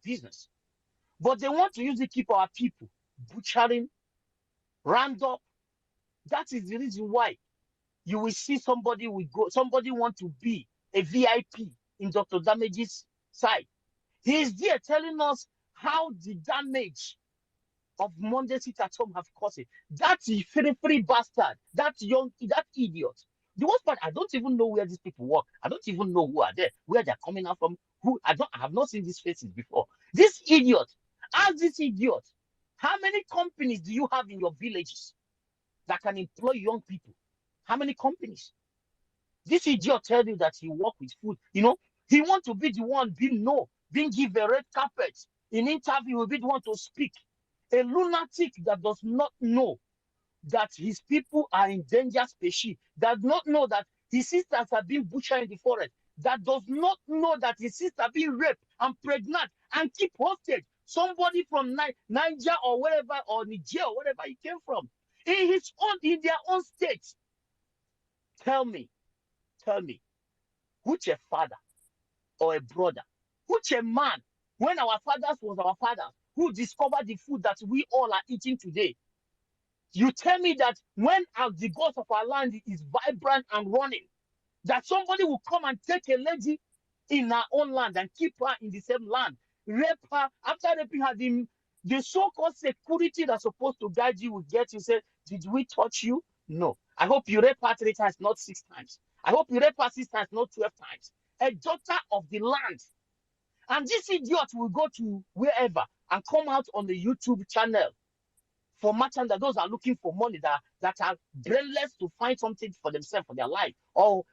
business. But they want to use it to keep our people butchering, round up. That is the reason why you will see somebody want to be a VIP in Dr. Damage's side. He is there telling us how the damage of Monday sit at home have caused it. That free bastard, that idiot. The worst part, I don't even know where these people work. I don't even know who are there, where they're coming out from. I have not seen these faces before. This idiot, ask this idiot, how many companies do you have in your villages that can employ young people? How many companies? This idiot tell you that he work with food. He want to be the one being given a red carpet. In interview, he will be the one to speak. A lunatic that does not know that his people are in danger species, does not know that his sisters are being butchered in the forest, that does not know that his sisters are being raped and pregnant and keep hostage. Somebody from Niger or wherever, or Niger, or wherever he came from, in their own state. Tell me, which a father or a brother, which a man, when our fathers was our fathers, who discovered the food that we all are eating today? You tell me that when the gods of our land is vibrant and running, that somebody will come and take a lady in her own land and keep her in the same land, rape her, after raping her, the so-called security that's supposed to guide you will get you, say, did we touch you? No. I hope you rape her 3 times, not 6 times. I hope you rape her 6 times, not 12 times. A daughter of the land. And this idiot will go to wherever and come out on the YouTube channel for merchants, that those are looking for money, that are brainless to find something for themselves, for their life, or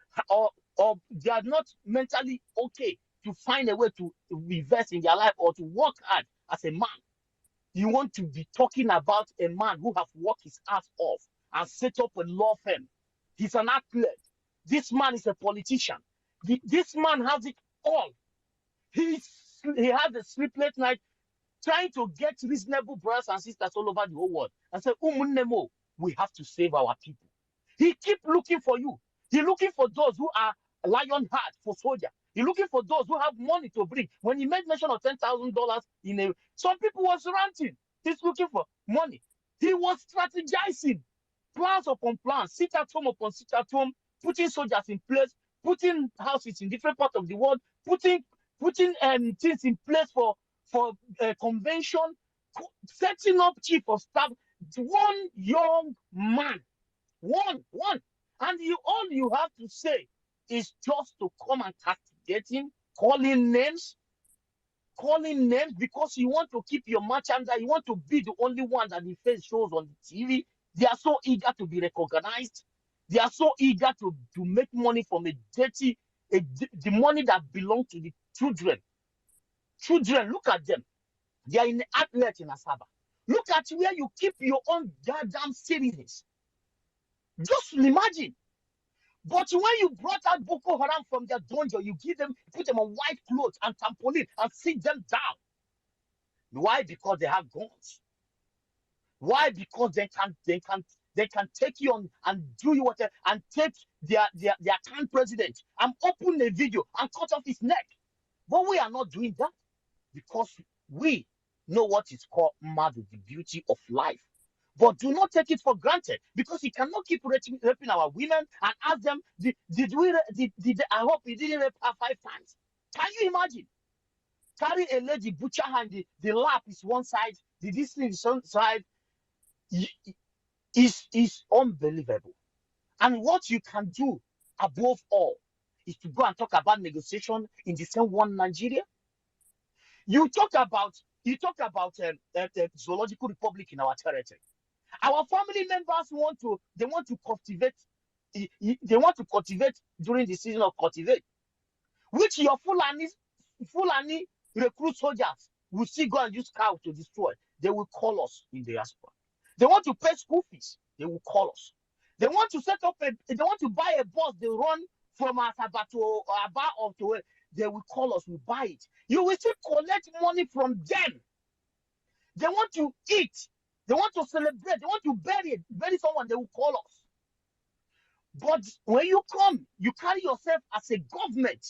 they are not mentally okay to find a way to invest in their life or to work hard as a man. You want to be talking about a man who have worked his ass off and set up a law firm. He's an athlete. This man is a politician. This man has it all. He has a sleepless night trying to get reasonable brothers and sisters all over the whole world and say, Umunemo, we have to save our people. He keep looking for you. He's looking for those who are lion heart for soldier. He's looking for those who have money to bring. When he made mention of $10,000 some people was ranting. He's looking for money. He was strategizing, plans upon plans, sit at home upon sit at home, putting soldiers in place, putting houses in different parts of the world, putting things in place for convention, setting up chief of staff. One young man, one, and all you have to say is just to come and castigate him, calling names because you want to keep your merchandise. You want to be the only one that the face shows on the TV. They are so eager to be recognized. They are so eager to make money from the money that belongs to the children. Children, look at them. They are in the outlet in Asaba. Look at where you keep your own goddamn citizens. Just imagine. But when you brought out Boko Haram from their dungeon, you put them on white clothes and trampoline and sit them down. Why? Because they have guns. Why? Because they can take you on and do you whatever and take their current president and open a video and cut off his neck. But we are not doing that because we know what is called mad with the beauty of life. But do not take it for granted, because you cannot keep raping our women and ask them, I hope he didn't rape her 5 times. Can you imagine? Carry a lady, butcher her, and the lap is one side, this thing is one side. Is unbelievable. And what you can do above all is to go and talk about negotiation in the same one Nigeria. You talk about zoological republic in our territory. Our family members want to cultivate. They want to cultivate during the season of cultivate, which your Fulani recruit soldiers will still go and use cows to destroy. They will call us in the diaspora. They want to pay school fees. They will call us. They want to set up they want to buy a bus. They run from Asaba to Aba or to. They will call us. We buy it. You will still collect money from them. They want to eat. They want to celebrate. They want to bury someone. They will call us. But when you come, you carry yourself as a government.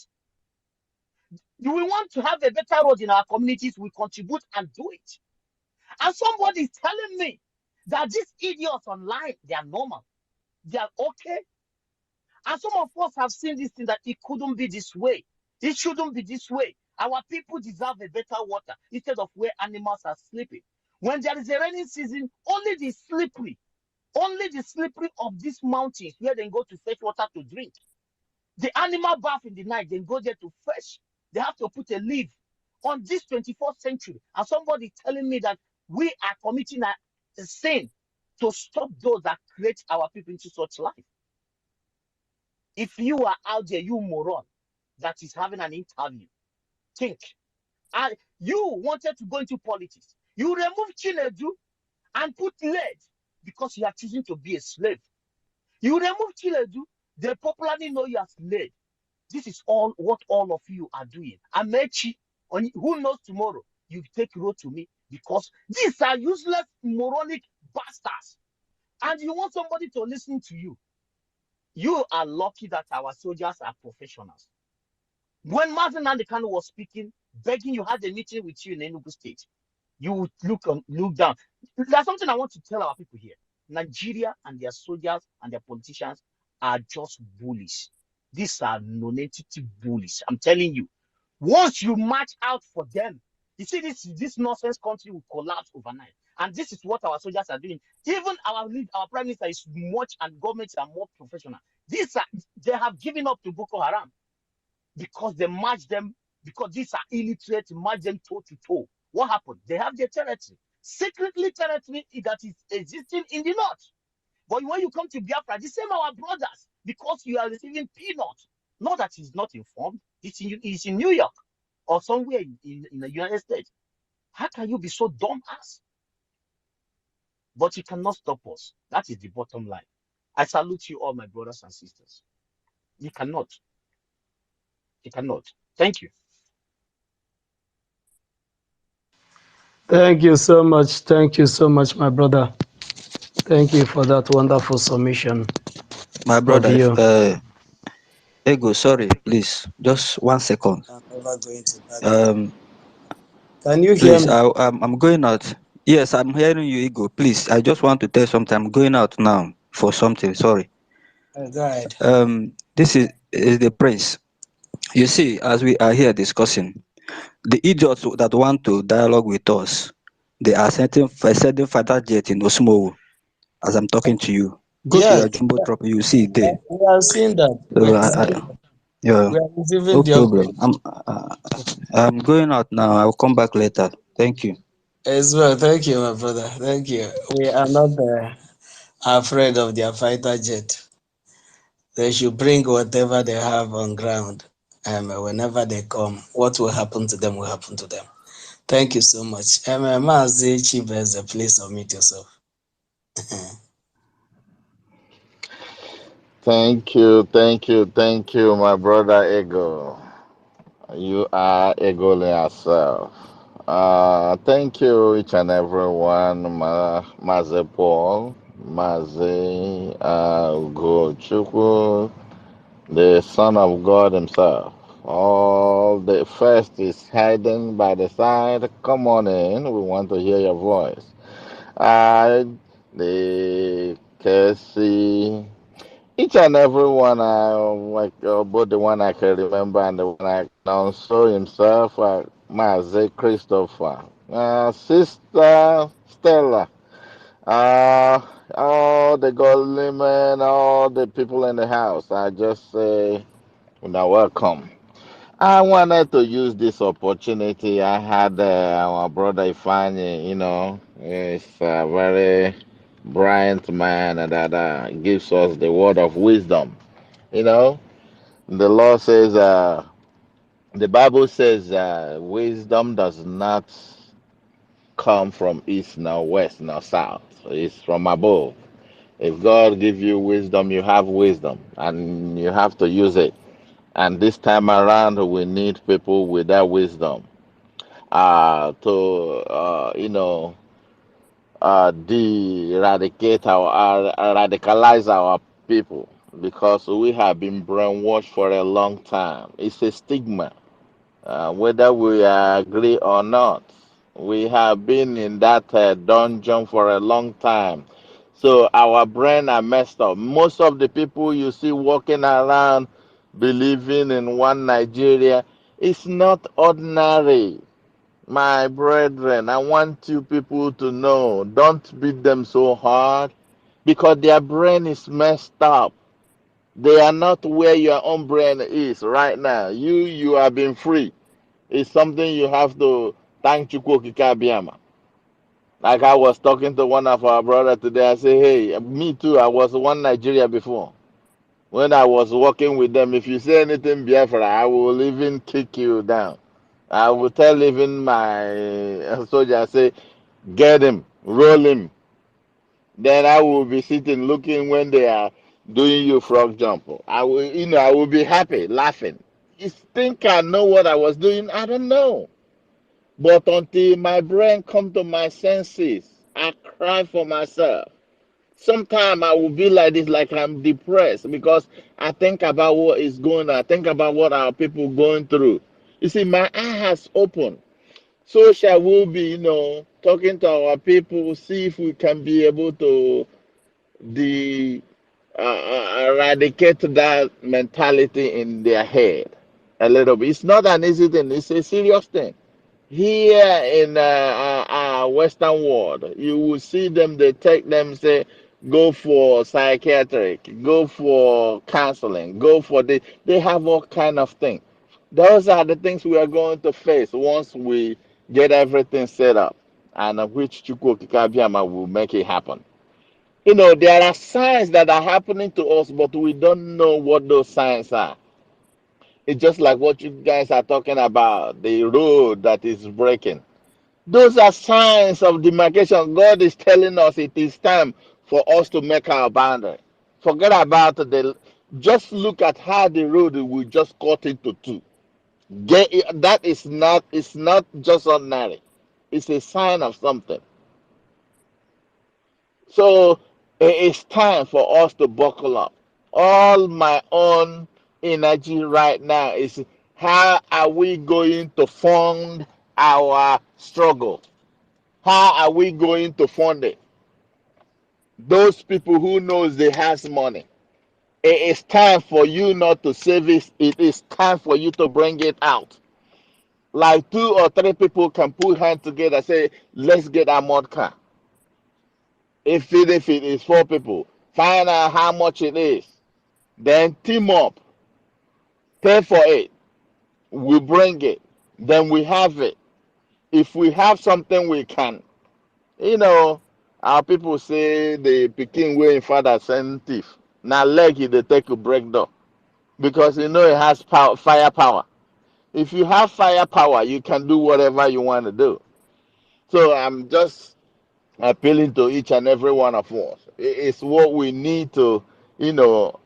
Do we want to have a better road in our communities? We contribute and do it. And somebody is telling me that these idiots online, they are normal. They are okay. And some of us have seen this thing that it couldn't be this way. It shouldn't be this way. Our people deserve a better water instead of where animals are sleeping. When there is a rainy season, only the slippery of these mountains where they go to fetch water to drink. The animal bath in the night, they go there to fetch. They have to put a leaf on this 24th century. And somebody telling me that we are committing a sin to stop those that create our people into such life. If you are out there, you moron, that is having an interview, think. And you wanted to go into politics. You remove Chinedu and put lead because you are choosing to be a slave. You remove Chinedu, they popularly know you as slave. This is all what all of you are doing. Amechi, who knows tomorrow, you take road to me because these are useless, moronic bastards. And you want somebody to listen to you. You are lucky that our soldiers are professionals. When Martin Nandekano was speaking, begging you had a meeting with you in Enugu State, you would look down. There's something I want to tell our people here. Nigeria and their soldiers and their politicians are just bullies. These are non-entity bullies. I'm telling you. Once you march out for them, you see this nonsense country will collapse overnight. And this is what our soldiers are doing. Even our prime minister is much, and governments are more professional. They have given up to Boko Haram because they march them, because these are illiterate, march them toe to toe. What happened? They have their territory. Secretly territory that is existing in the north. But when you come to Biafra, the same our brothers, because you are receiving peanuts. Not that he's not informed. It's in New York or somewhere in the United States. How can you be so dumb ass? But you cannot stop us. That is the bottom line. I salute you all, my brothers and sisters. You cannot. You cannot. Thank you. Thank you so much. Thank you so much, my brother. Thank you for that wonderful submission My of brother, you. Ego, sorry, please, just 1 second. I'm never going to back down. Um, Can you hear please, me? I'm going out. Yes, I'm hearing you, Ego. Please, I just want to tell something. I'm going out now for something. Sorry. Go ahead. This is the prince. You see, as we are here discussing, the idiots that want to dialogue with us, they are sending fighter jet in Osmo as I'm talking to you. Go to Yes, your jumbo trop, you see it there. we have seen that. So, yeah, We are receiving no the problem. update I'm going out now. I'll come back later. Thank you. as well. Thank you, my brother. Thank you. We are not afraid of their fighter jet. They should bring whatever they have on ground. Whenever they come, what will happen to them will happen to them. Thank you so much. Mazi Chibeze, please submit yourself. Thank you, my brother Ego. You are Ego yourself. Thank you, each and every one, Maze Paul, Maze Ugochukwu, the Son of God Himself. All the first is hiding by the side. Come on in. We want to hear your voice. The Casey. Each and every one, like both the one I can remember and the one I can also himself, Maze Christopher, Sister Stella, uh, all the godly men, all the people in the house. I just say, now welcome. I wanted to use this opportunity. I had our brother Ifani, he's a very brilliant man that gives us the word of wisdom. You know, the law says, the Bible says, wisdom does not come from east nor west nor south. It's from above. If God gives you wisdom, you have wisdom, and you have to use it. And this time around, we need people with that wisdom to, radicalize our people because we have been brainwashed for a long time. It's a stigma. whether we agree or not. We have been in that dungeon for a long time. So our brain are messed up. Most of the people you see walking around believing in one Nigeria, it's not ordinary. My brethren, I want you people to know, don't beat them so hard because their brain is messed up. They are not where your own brain is right now. You have been free. It's something you have to thank Chukwu Okike Abiyama. Like I was talking to one of our brothers today, I say, hey, me too. I was one Nigeria before. When I was working with them, if you say anything Biafra, I will even kick you down. I will tell even my soldier, I say, get him, roll him. Then I will be sitting looking when they are doing you frog jump. I will, I will be happy, laughing. You think I know what I was doing? I don't know. But until my brain come to my senses, I cry for myself. Sometimes I will be like this, like I'm depressed because I think about what is going on. I think about what our people going through. You see, my eye has opened. So shall we be, talking to our people, see if we can be able to the eradicate that mentality in their head a little bit. It's not an easy thing. It's a serious thing. Here in Western world, you will see them. They take them, say, go for psychiatric, go for counseling, go for this. They have all kind of things. Those are the things we are going to face once we get everything set up, and of which Chukwu Kikabiyama will make it happen. There are signs that are happening to us, but we don't know what those signs are. It's just like what you guys are talking about, the road that is breaking. Those are signs of demarcation. God is telling us it is time for us to make our boundary. Forget about just look at how the road will just cut into two. That is not, it's not just ordinary. It's a sign of something. So it's time for us to buckle up. All my own energy right now is how are we going to fund our struggle? How are we going to fund it? Those people who knows they has money. It is time for you not to save it. It is time for you to bring it out. Like 2 or 3 people can put hands together, say, let's get a mod car. If it is 4 people, find out how much it is. Then team up, pay for it. We bring it. Then we have it. If we have something we can, you know, our people say the pikin wey im father send thief. Na leg he dey take to break door because it has power, firepower. If you have firepower, you can do whatever you want to do. So I'm just appealing to each and every one of us. It's what we need to, you know,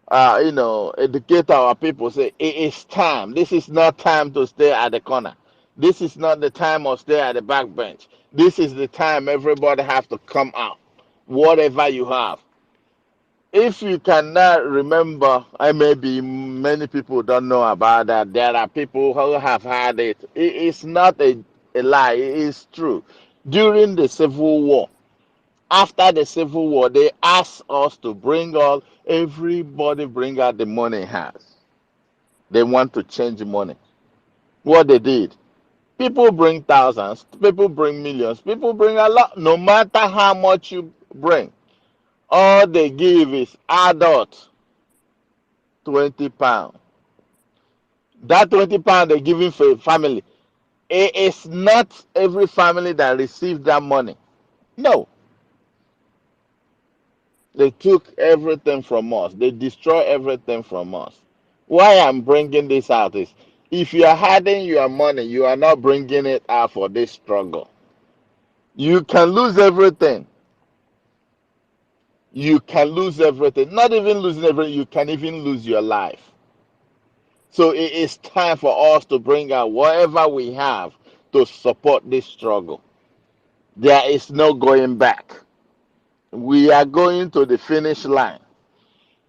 educate our people. Say it is time. This is not time to stay at the corner. This is not the time of stay at the back bench. This is the time everybody have to come out. Whatever you have. If you cannot remember, I maybe many people don't know about that. There are people who have had it. It's not a lie. It is true. During the Civil War, after the Civil War, they asked us to everybody bring out the money he has. They want to change money. What they did, people bring thousands, people bring millions, people bring a lot. No matter how much you bring, all they give is adult £20. That £20 they're giving for a family. It is not every family that receives that money. No, they took everything from us. They destroy everything from us. Why I'm bringing this out is if you are hiding your money, you are not bringing it out for this struggle. You can lose everything. You can lose everything. Not even losing everything, you can even lose your life. So it is time for us to bring out whatever we have to support this struggle. There is no going back. We are going to the finish line.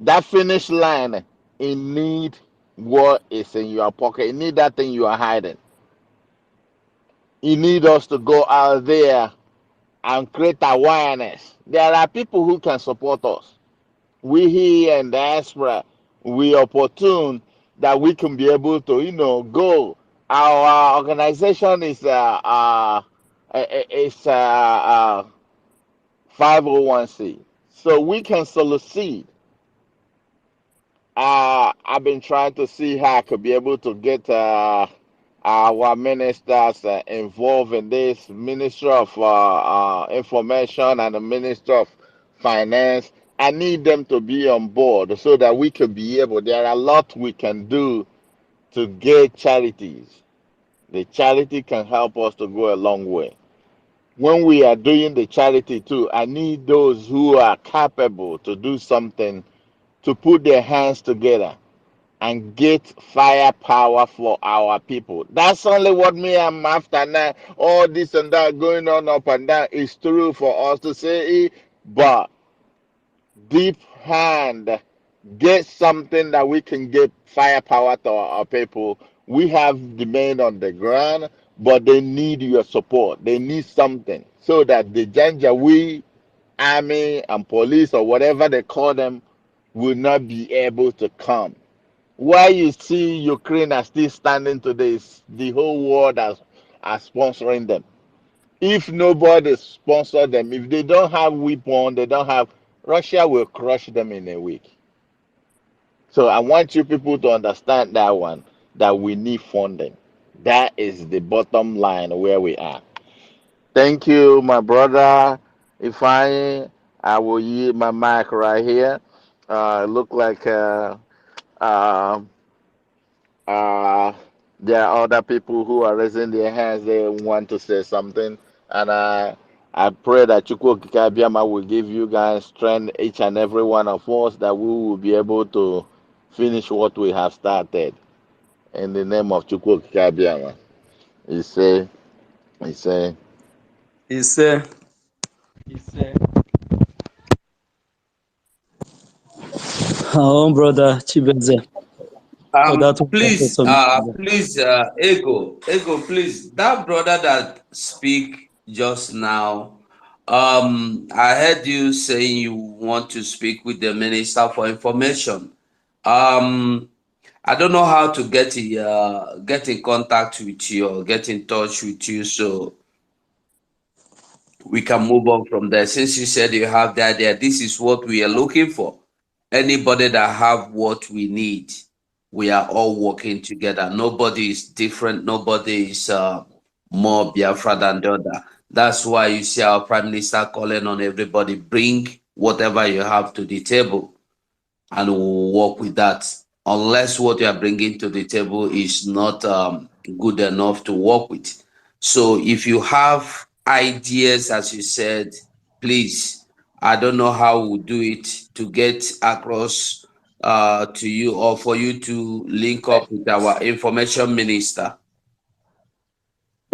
That finish line in need. what is in your pocket. You need that thing you are hiding. You need us to go out there and create awareness. There are people who can support us. We here in diaspora, we opportune that we can be able to, go. Our organization is 501c, so we can solicit. I've been trying to see how I could be able to get our ministers involved in this Ministry of Information and the Ministry of Finance. I need them to be on board so that we can be able. There are a lot we can do to get charities. The charity can help us to go a long way. When we are doing the charity too, I need those who are capable to do something to put their hands together and get firepower for our people. That's only what me I'm after now. All this and that going on up and down is true for us to say, but deep hand, get something that we can get firepower to our people. We have the men on the ground, but they need your support. They need something so that the Janjaweed army and police or whatever they call them will not be able to come. Why you see Ukraine are still standing today is the whole world are sponsoring them. If nobody sponsor them, if they don't have weapon, they don't have, Russia will crush them in a week. So I want you people to understand that one, that we need funding. That is the bottom line where we are. Thank you, my brother. If I will yield my mic right here. Look like uh, Uh, there are other people who are raising their hands. They want to say something, and I pray that Chukwu Kikabiama will give you guys strength, each and every one of us, that we will be able to finish what we have started. In the name of Chukwu Kikabiama, he say, he say, He said, Our own brother Chibeze, for that wonderful Please, submission. Ego, please, that brother that speak just now, I heard you saying you want to speak with the Minister for Information. Um, I don't know how to get in contact with you or get in touch with you, so we can move on from there. Since you said you have the idea, this is what we are looking for. Anybody that have what we need, we are all working together. Nobody is different. Nobody is more Biafra than the other. That's why you see our prime minister calling on everybody, bring whatever you have to the table and we'll work with that. Unless what you are bringing to the table is not good enough to work with. So if you have ideas, as you said, please, I don't know how we'll do it to get across to you or for you to link up with our information minister.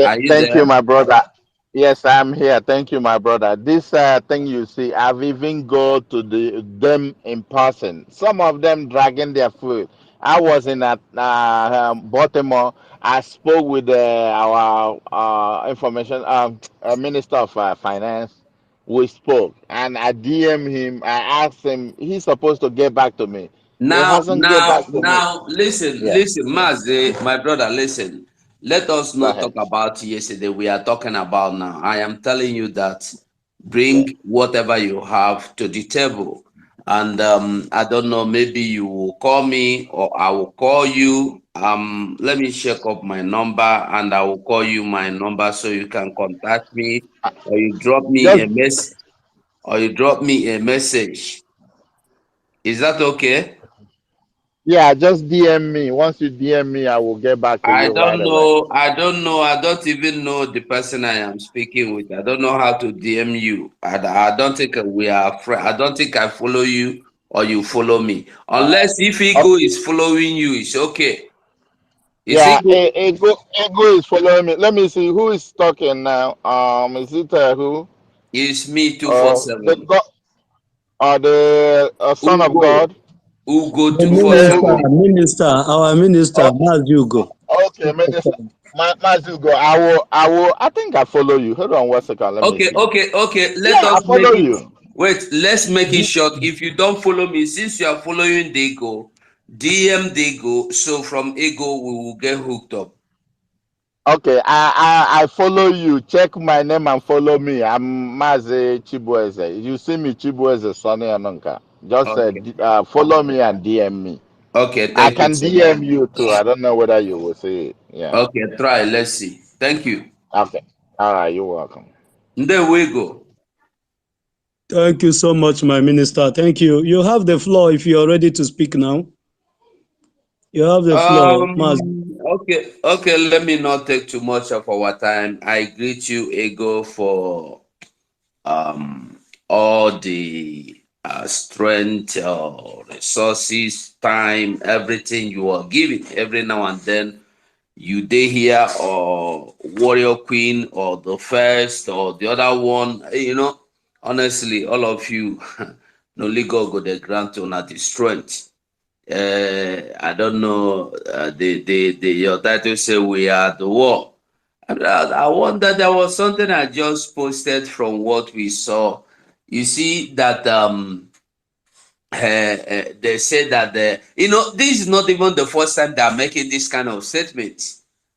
Are you Thank you, there? my brother. Yes, I'm here. Thank you, my brother. This thing you see, I've even go to them in person. Some of them dragging their food. I was in Baltimore. I spoke with our information minister of finance. We spoke, and I DM him. I asked him. He's supposed to get back to me. He Now, hasn't get now, back to me. now, listen, Yeah, listen, Maze, my brother, listen. Let us go not talk ahead. about yesterday. We are talking about now. I am telling you that bring Okay. whatever you have to the table. And I don't know, maybe you will call me or I will call you. Let me check up my number and I will call you my number so you can contact me or you drop me Just a mess or you drop me a message. Is that okay? Yeah, just DM me. Once you DM me, I will get back to I you right don't away. know. I don't know. I don't even know the person I am speaking with. I don't know how to DM you. I don't think we are friends. I don't think I follow you or you follow me. Uh, Unless if Ego okay. is following you, it's okay. Is Yeah, Ego Ego is following me. Let me see who is talking now. Is it who? is me The 247. God, the Son of Ugo. God? Who go The to Say first? minister, who? minister, our minister, Oh, Mas Hugo. okay, Minister. Mazugo, I think I follow you. Hold on 1 second. Let me Okay, see. okay, okay. Let Yeah, I us make follow it. you. Wait, let's make it short. If you don't follow me, since you are following Dago, DM Dago. So from Ego, we will get hooked up. Okay, I follow you. Check my name and follow me. I'm Maze Chibueze. You see me, Chibueze Sonny Anonka. Just Okay. follow me and DM me. Okay, I thank you can so much. DM you too. I don't know whether you will see it. Yeah. Okay, try. Let's see. Thank you. Okay. All right. You're welcome. There we go. Thank you so much, my minister. Thank you. You have the floor if you're ready to speak now. You have the floor, Mas. Okay, okay. Let me not take too much of our time. I greet you, Ego, for all the strength, resources, time, everything you are giving. Every now and then, you day here or Warrior Queen or the first or the other one. Honestly, all of you, no legal go the grant on the strength. I don't know. The your title say we are the war. I wonder, there was something I just posted from what we saw. You see that they say that this is not even the first time they are making this kind of statement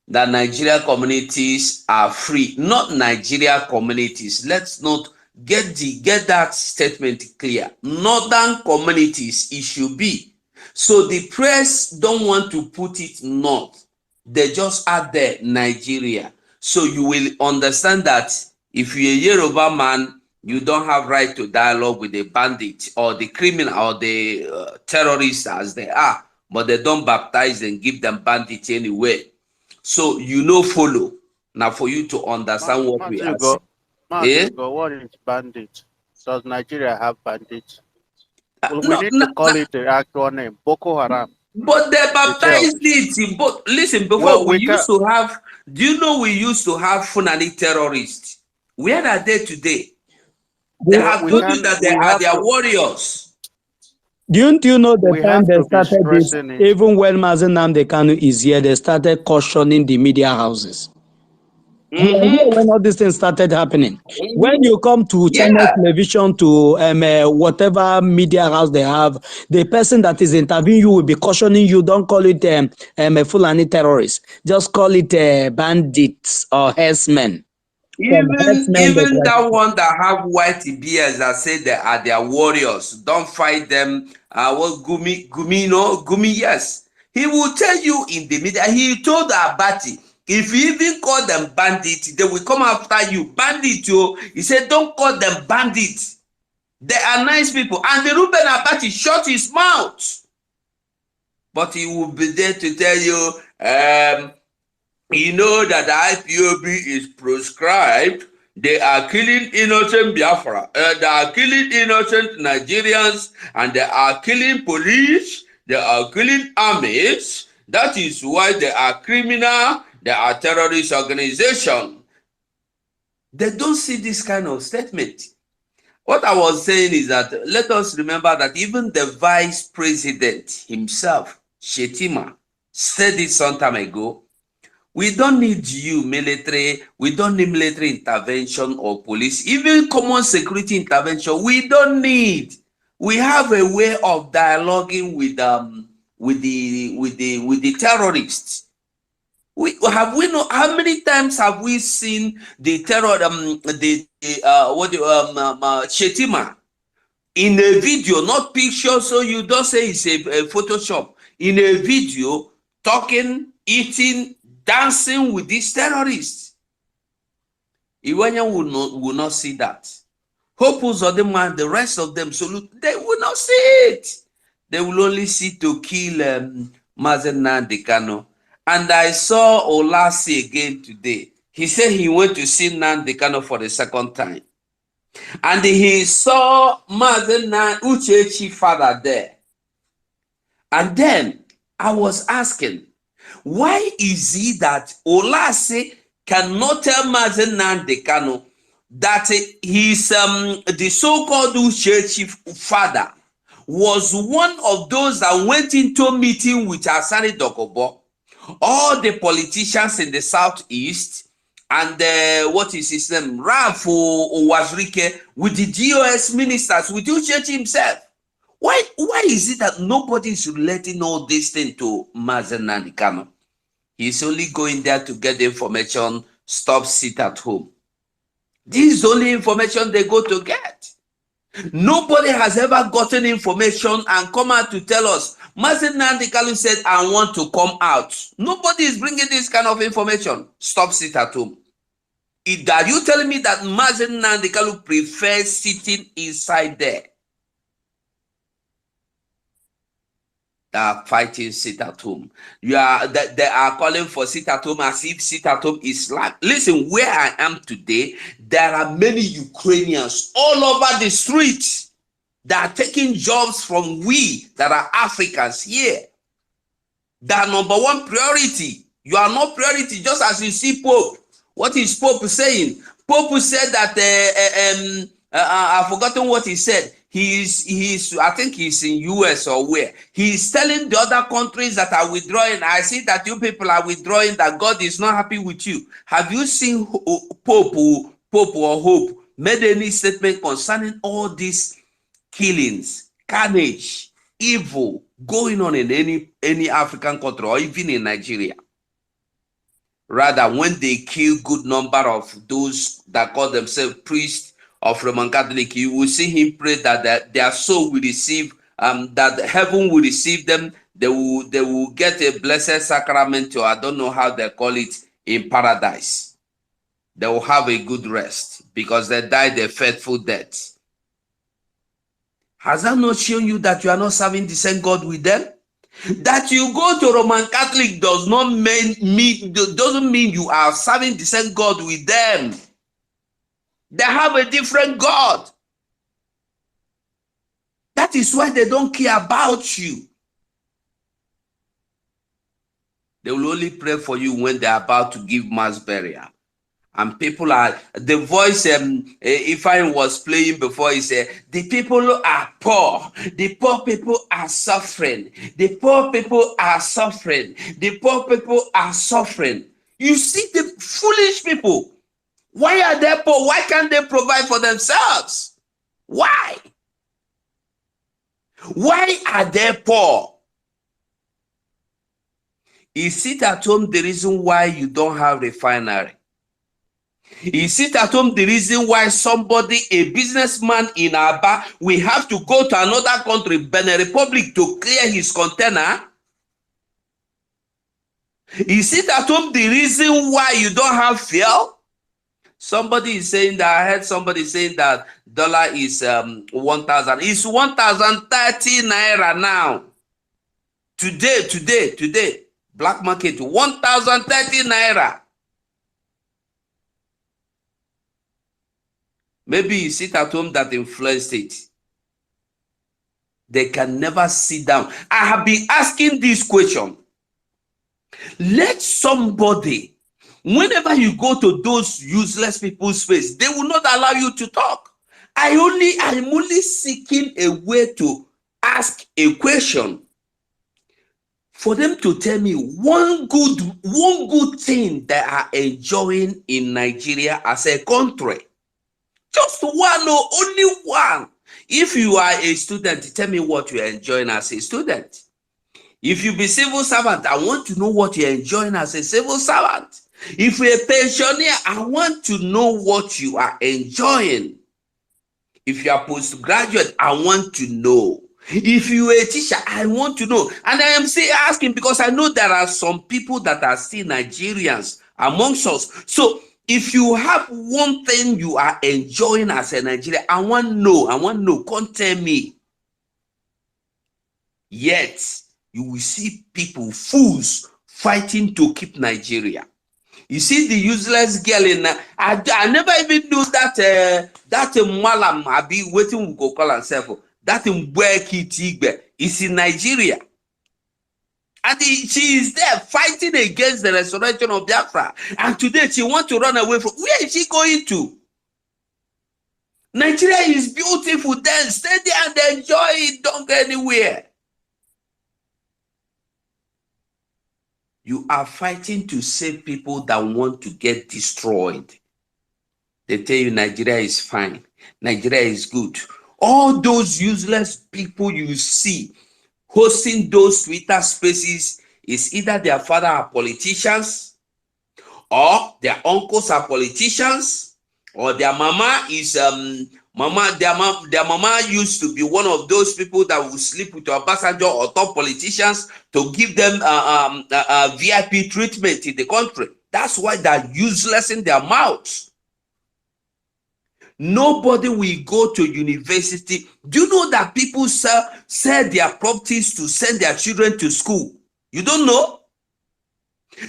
that Nigeria communities are free. Not Nigeria communities. Let's not get that statement clear. Northern communities it should be. So the press don't want to put it north. They just add there Nigeria. So you will understand that if you're a Yoruba man, you don't have right to dialogue with the bandit or the criminal or the terrorists as they are, but they don't baptize and give them bandits anyway. So you know follow. Now for you to understand what we are saying. Eh? Mazugo, what is bandit? Does Nigeria have bandits? Well, we No, need no, to call it the actual name, Boko Haram, but they the baptized terrorists. it. But listen, Well, before we we can. used to have, do you know we used to have Fulani terrorists? Where are they today? They Well, have we told you can. that they We are have their to. warriors. Don't you know the We time have they to be started this, stressing it. even when Mazen Namdekanu is here, they started cautioning the media houses. We are here Mm-hmm. when all these things started happening. When Mm-hmm. you come to channel Yeah. television, to whatever media house they have, the person that is interviewing you will be cautioning you. Don't call it a Fulani terrorist. Just call it bandits or herdsmen. From herdsmen, they Even that graduate. one that have white beards that say they are their warriors, don't fight them. What Gumi, yes. He will tell you in the media, he told Abati, if you even call them bandits, they will come after you. Bandit, he said, don't call them bandits. They are nice people. And the Ruben Abati shut his mouth. But he will be there to tell you, you know that the IPOB is proscribed. They are killing innocent Biafra. They are killing innocent Nigerians, and they are killing police. They are killing armies. That is why they are criminal. They are terrorist organization. They don't see this kind of statement. What I was saying is that let us remember that even the vice president himself, Shetima, said it some time ago. We don't need you, military. We don't need military intervention or police, even common security intervention. We don't need. We have a way of dialoguing with the terrorists. We know how many times have we seen the terror Shetima in a video, not picture, so you don't say it's a Photoshop. In a video, talking, eating, dancing with these terrorists. Iwanya will not see that. Hopus of them and the rest of them, so they will not see it. They will only see to kill Mazen Nandekano. And I saw Olasi again today. He said he went to see Nandekano for the second time. And he saw Mazen Uchechi father there. And then I was asking, why is it that Olase cannot tell Mazen Nandekano that he's the so-called Uchechi father was one of those that went into a meeting with Asani Dokobo, all the politicians in the southeast, and what is his name, Ralph Owazrike, with the DOS ministers, with Uchechi himself. Why is it that nobody is relating all this thing to Mazen Nnamdi Kanu? He's only going there to get the information, stop, sit at home. This is the only information they go to get. Nobody has ever gotten information and come out to tell us, Mazen Nnamdi Kanu said, I want to come out. Nobody is bringing this kind of information. Stop, sit at home. Are you telling me that Mazen Nnamdi Kanu prefers sitting inside there? They are fighting sit at home. They are calling for sit at home as if sit at home is like. Listen, where I am today, there are many Ukrainians all over the streets that are taking jobs from we that are Africans here. That number one priority. You are not priority, just as you see Pope. What is Pope saying? Pope said that I've forgotten what he said. He's I think he's in US or where. He's telling the other countries that are withdrawing, I see that you people are withdrawing, that God is not happy with you. Have you seen Pope or Hope made any statement concerning all these killings, carnage, evil going on in any African country or even in Nigeria? Rather, when they kill good number of those that call themselves priests of Roman Catholic, you will see him pray that their soul will receive, that heaven will receive them. They will get a blessed sacrament, or I don't know how they call it, in paradise. They will have a good rest because they died a faithful death. Has that not shown you that you are not serving the same God with them? That you go to Roman Catholic doesn't mean you are serving the same God with them. They have a different God. That is why they don't care about you. They will only pray for you when they are about to give mass burial. And people are, the voice Ifeanyi was playing before, he said, the people are poor. The poor people are suffering. The poor people are suffering. The poor people are suffering. You see the foolish people. Why are they poor? Why can't they provide for themselves? Why? Why are they poor? Is it at home the reason why you don't have refinery? Is it at home the reason why somebody, a businessman in Aba, will have to go to another country, Benin Republic, to clear his container? Is it at home the reason why you don't have fuel? Somebody is saying that, I heard somebody saying that dollar is 1,000. It's 1,030 naira now. Today, black market, 1,030 naira. Maybe you sit at home that influenced it. They can never sit down. I have been asking this question. Let somebody, whenever you go to those useless people's space, they will not allow you to talk. I'm only seeking a way to ask a question for them to tell me one good thing they are enjoying in Nigeria as a country. Just one or only one. If you are a student, tell me what you are enjoying as a student. If you be civil servant, I want to know what you're enjoying as a civil servant. If you're a pensioner, I want to know what you are enjoying. If you are postgraduate, I want to know. If you are a teacher, I want to know. And I am still asking because I know there are some people that are still Nigerians amongst us. So if you have one thing you are enjoying as a Nigerian, I want to know, can't tell me. Yet, you will see people, fools, fighting to keep Nigeria. You see the useless girl in, I never even knew that, Malam, I be waiting to go call herself, that Mbweki Tigbe is in Nigeria. And she is there fighting against the resurrection of Biafra. And today she wants to run away from, where is she going to? Nigeria is beautiful. Then stay there and enjoy it. Don't go anywhere. You are fighting to save people that want to get destroyed. They tell you Nigeria is fine. Nigeria is good. All those useless people you see hosting those Twitter spaces is either their father are politicians, or their uncles are politicians, or their mama is their mama used to be one of those people that will sleep with Obasanjo or top politicians to give them VIP treatment in the country. That's why they're useless in their mouths. Nobody will go to university. Do you know that people sell their properties to send their children to school? You don't know?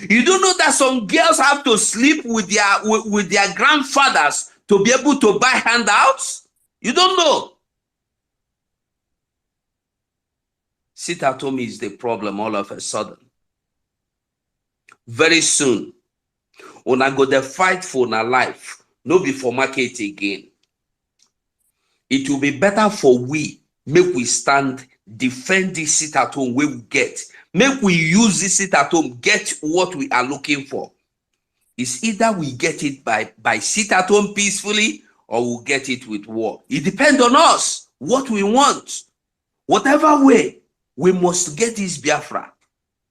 You don't know that some girls have to sleep with their grandfathers to be able to buy handouts? You don't know? Sit at home is the problem all of a sudden. Very soon, una go dey fight for una life, no be for market again. It will be better for we, make we stand, defend this sit at home wey we get. Make we use this sit at home, get what we are looking for. It's either we get it by sit at home peacefully, or we'll get it with war. It depends on us, what we want. Whatever way, we must get this Biafra.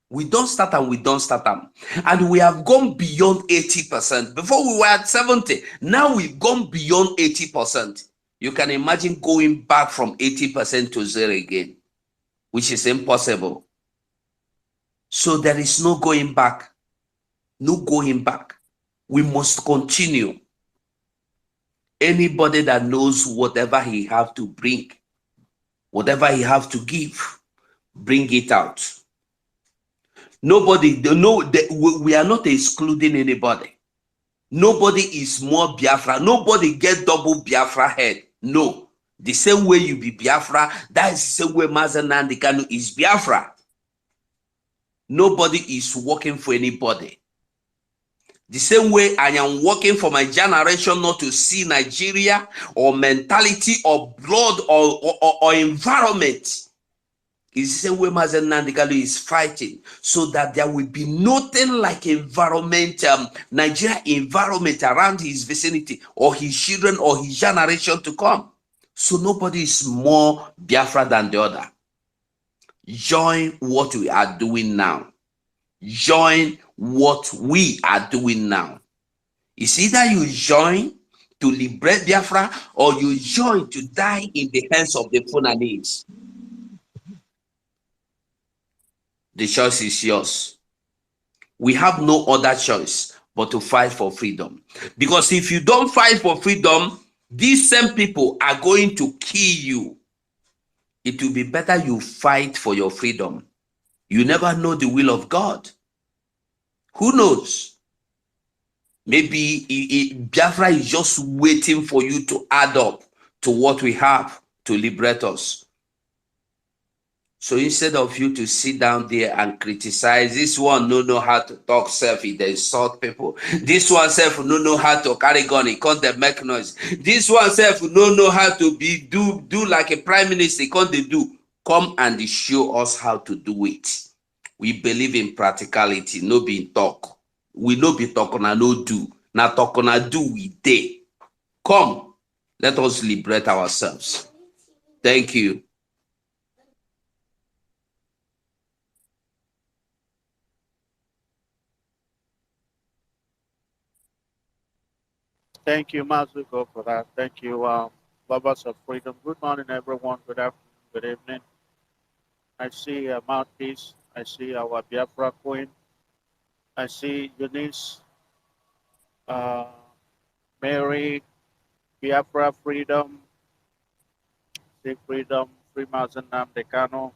We don't start and we don't start them. And we have gone beyond 80%. Before we were at 70. Now we've gone beyond 80%. You can imagine going back from 80% to 0 again, which is impossible. So there is no going back. No going back. We must continue. Anybody that knows whatever he have to bring, whatever he have to give, bring it out. Nobody, we are not excluding anybody. Nobody is more Biafra. Nobody get double Biafra head. No. The same way you be Biafra, that is the same way Mazen Nnamdi Kanu is Biafra. Nobody is working for anybody. The same way I am working for my generation not to see Nigeria or mentality or blood or environment. It's the same way Mazen Nnamdi Kanu is fighting so that there will be nothing like environment, Nigeria environment around his vicinity or his children or his generation to come. So nobody is more Biafra than the other. Join what we are doing now. Join what we are doing now. It's either you join to liberate Biafra or you join to die in the hands of the Fulanese. The choice is yours. We have no other choice but to fight for freedom. Because if you don't fight for freedom, these same people are going to kill you. It will be better you fight for your freedom. You never know the will of God. Who knows? Maybe Biafra is just waiting for you to add up to what we have to liberate us. So instead of you to sit down there and criticize, this one no know how to talk self, they insult people. This one self no know how to carry gun, he can't make noise. This one self no know how to do like a prime minister, he can't do. Come and show us how to do it. We believe in practicality, no be talk. We no be talk on no do. Now talk on do we day. Come, let us liberate ourselves. Thank you. Thank you, Mazuko, for that. Thank you, Babas of Freedom. Good morning, everyone. Good afternoon, good evening. I see Mouthpiece. I see our Biafra Queen. I see Eunice, Mary, Biafra Freedom, see Freedom, Free Mazen Nnamdi Kanu.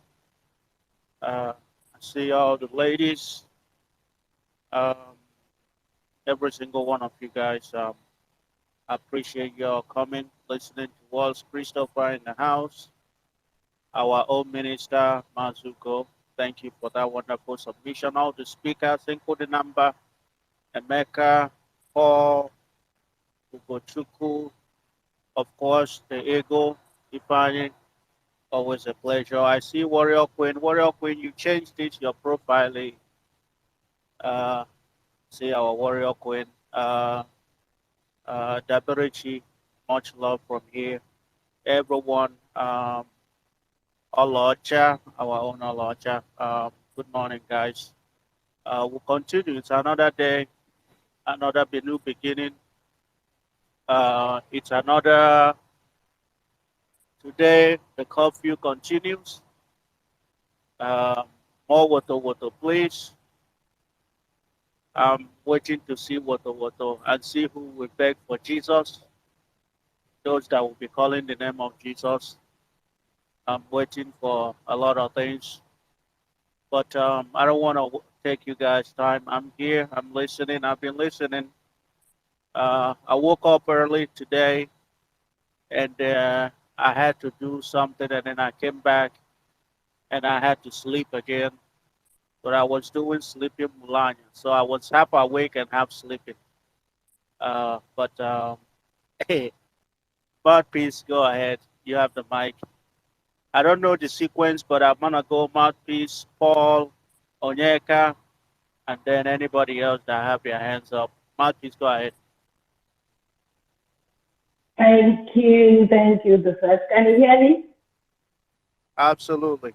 I see all the ladies, every single one of you guys. I appreciate your coming, listening to us. Christopher in the house, our own minister, Mazuko. Thank you for that wonderful submission. All the speakers, including number, Emeka, Paul, Ugochukwu, of course, the Eagle, Ifani, always a pleasure. I see Warrior Queen. Warrior Queen, you changed it, your profile. Uh, see our Warrior Queen. Daberichi, much love from here. Everyone, Olocha, our own Olocha. Good morning, guys. We'll continue. It's another day, another new beginning. It's another today. The curfew continues. More water, please. I'm waiting to see water, and see who will beg for Jesus. Those that will be calling the name of Jesus. I'm waiting for a lot of things, but I don't want to take you guys' time. I'm here. I'm listening. I've been listening. I woke up early today, and I had to do something, and then I came back, and I had to sleep again. But I was doing sleeping Mulanya, so I was half awake and half sleeping. But hey, Mouthpiece, go ahead. You have the mic. I don't know the sequence, but I'm gonna go Mouthpiece, Paul, Onyeka, and then anybody else that have their hands up. Mouthpiece, go ahead. Thank you, the first. Can you hear me? Absolutely.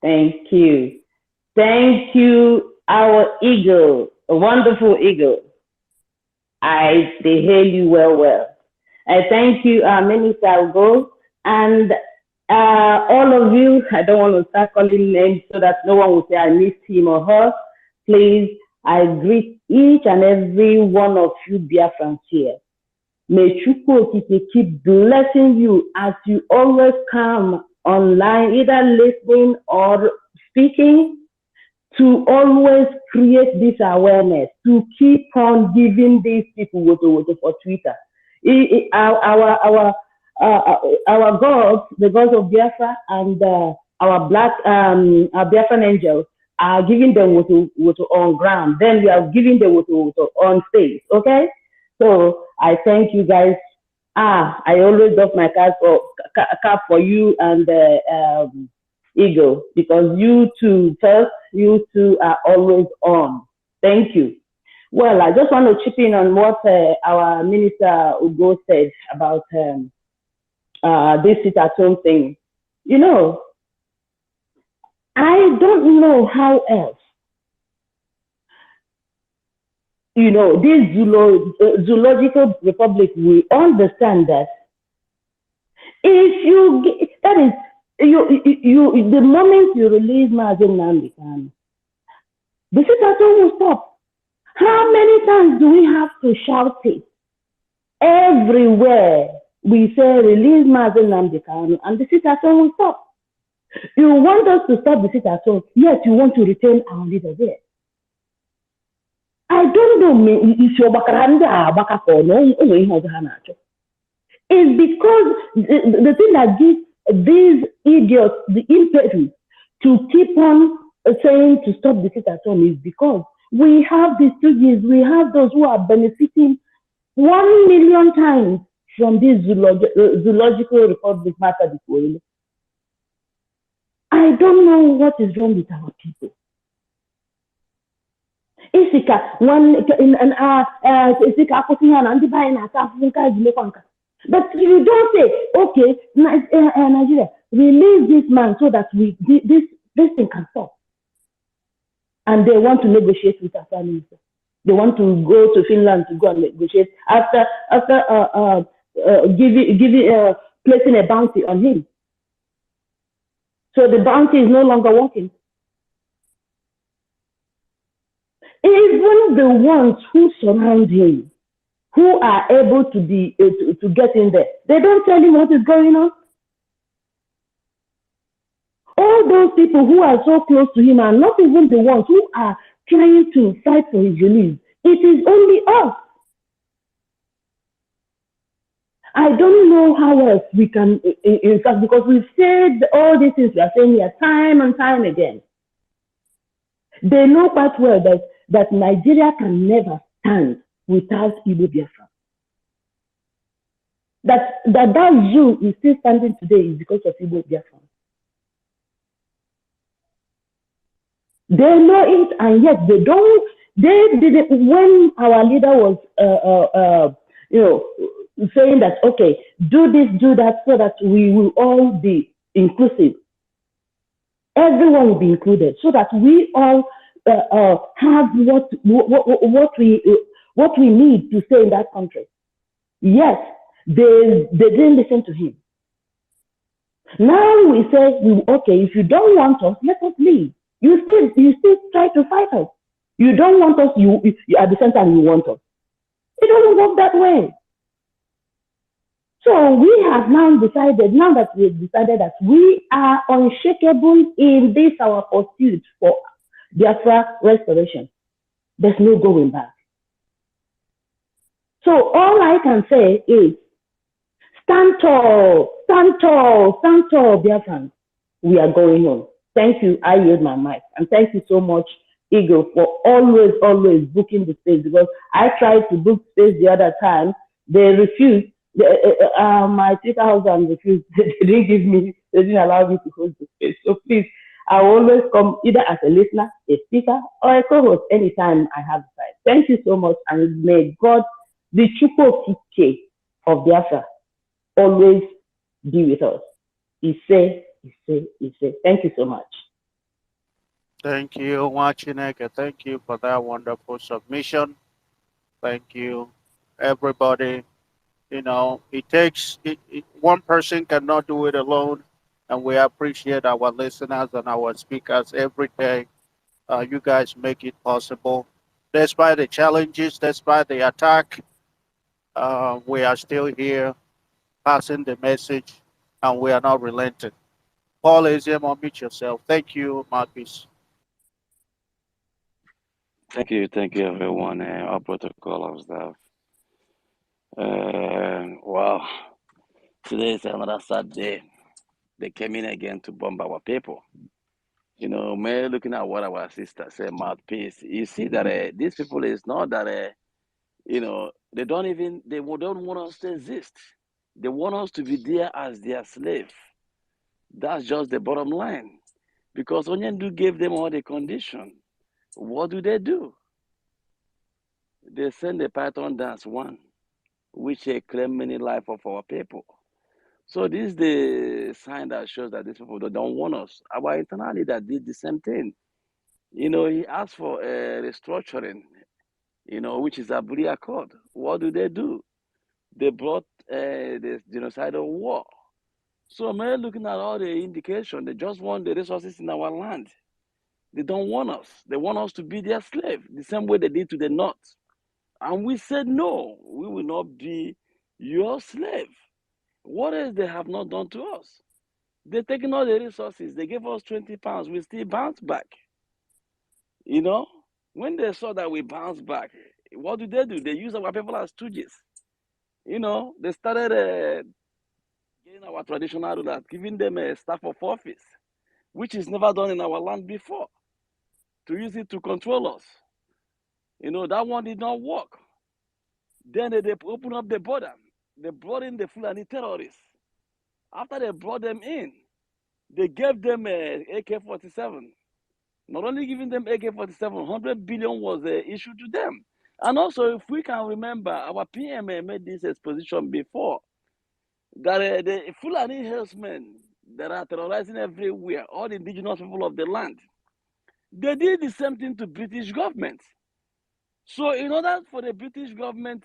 Thank you. Thank you, our eagle, a wonderful eagle. They hail you well. I thank you, Minister Ugo, and all of you. I don't want to start calling names so that no one will say I missed him or her. Please, I greet each and every one of you, BIAFRANS here. May Chukwu keep blessing you as you always come online, either listening or speaking, to always create this awareness, to keep on giving these people for Twitter. Our gods, the gods of Biafra, and our Biafran angels are giving them water on ground. Then we are giving them water on space. Okay, so I thank you guys. I always doff my cap for you and Eagle, because you two are always on. Thank you. Well, I just want to chip in on what our Minister Ugo said about this sit-at-home thing. You know, I don't know how else. You know, this zoological republic will understand that if you, that is, you the moment you release Mazen Namdekan, the sit-at-home will stop. How many times do we have to shout it? Everywhere we say release Mazen Namdekan and the sit-at-home will stop. You want us to stop the sit-at-home, yet you want to retain our leader there. I don't know if you're it's because the thing that gives these idiots the impetus to keep on saying to stop the sit-at-home is because we have the studies, we have those who are benefiting 1 million times from this zoological republic matter. I don't know what is wrong with our people. But you don't say, okay, Nigeria, release this man so that this thing can stop. And they want to negotiate with our prime minister. They want to go to Finland to go and negotiate after placing a bounty on him. So the bounty is no longer working. Even the ones who surround him, who are able to be to get in there, they don't tell him what is going on. All those people who are so close to him are not even the ones who are trying to fight for his release. It is only us. I don't know how else we can, in fact, because we've said all these things we are saying here time and time again. They know quite well that Nigeria can never stand without Igbo Biafra. That zoo is still standing today is because of Igbo Biafran. They know it, and yet they don't. They didn't. When our leader was, saying that, okay, do this, do that, so that we will all be inclusive. Everyone will be included, so that we all have what we need to stay in that country. Yes, they didn't listen to him. Now we say, okay, if you don't want us, let us leave. You still try to fight us. You don't want us, you at the same time you want us. It doesn't work that way. So we have now decided that we are unshakable in this our pursuit for Biafra restoration. There's no going back. So all I can say is, stand tall, Biafrans. We are going on. Thank you. I yield my mic. And thank you so much, Eagle, for always booking the space, because I tried to book space the other time. They refused. My Twitter husband refused. They didn't allow me to hold the space. So please, I always come either as a listener, a speaker, or a co-host anytime I have the time. Thank you so much, and may God, the Chukwu of Biafra, always be with us. He say. Thank you so much. Thank you, Wachineke. Thank you for that wonderful submission. Thank you, everybody. It takes one person cannot do it alone, and we appreciate our listeners and our speakers every day. You guys make it possible. Despite the challenges, despite the attack, we are still here passing the message, and we are not relenting. Paul Asiam, unmute yourself. Thank you, Marcus. Thank you, everyone. Our protocol of staff. Wow, today is another sad day. They came in again to bomb our people. Man, looking at what our sister said, mouthpiece, you see that these people is not that, they don't want us to exist. They want us to be there as their slave. That's just the bottom line. Because Onyendu gave them all the condition. What do? They send the Python dance one, which claim many life of our people. So this is the sign that shows that these people don't want us. Our internal leader did the same thing. He asked for a restructuring, which is a Buri Accord. What do? They brought the genocidal war. So man, looking at all the indication, they just want the resources in our land. They don't want us. They want us to be their slave, the same way they did to the North. And we said, no, we will not be your slave. What else they have not done to us? They're taking all the resources. They gave us 20 pounds. We still bounce back. When they saw that we bounced back, what do? They use our people as stooges. They started getting our traditional rulers, giving them a staff of office, which is never done in our land before, to use it to control us. That one did not work. Then they opened up the border. They brought in the Fulani terrorists. After they brought them in, they gave them AK-47. Not only giving them AK-47, 100 billion was issued to them. And also, if we can remember, our PMA made this exposition before, that the Fulani herdsmen that are terrorizing everywhere, all the indigenous people of the land, they did the same thing to British government. So in order for the British government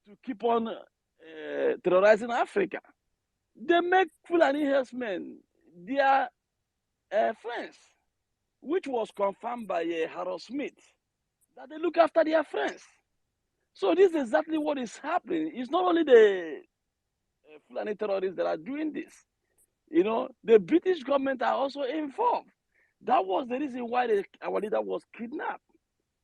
to keep on terrorizing Africa, they make Fulani herdsmen their friends, which was confirmed by Harold Smith, that they look after their friends. So this is exactly what is happening. It's not only the Fulani terrorists that are doing this. The British government are also involved. That was the reason why our leader was kidnapped.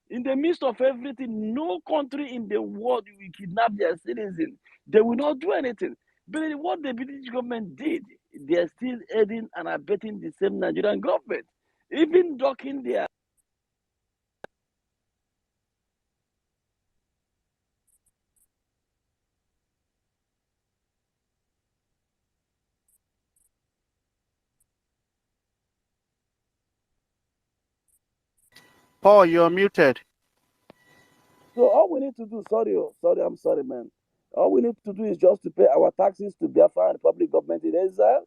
In the midst of everything, no country in the world will kidnap their citizens. They will not do anything. But what the British government did, they are still aiding and abetting the same Nigerian government, even docking their Paul, you're muted. So all we need to do, I'm sorry, man. All we need to do is just to pay our taxes to Biafran Republic government in exile,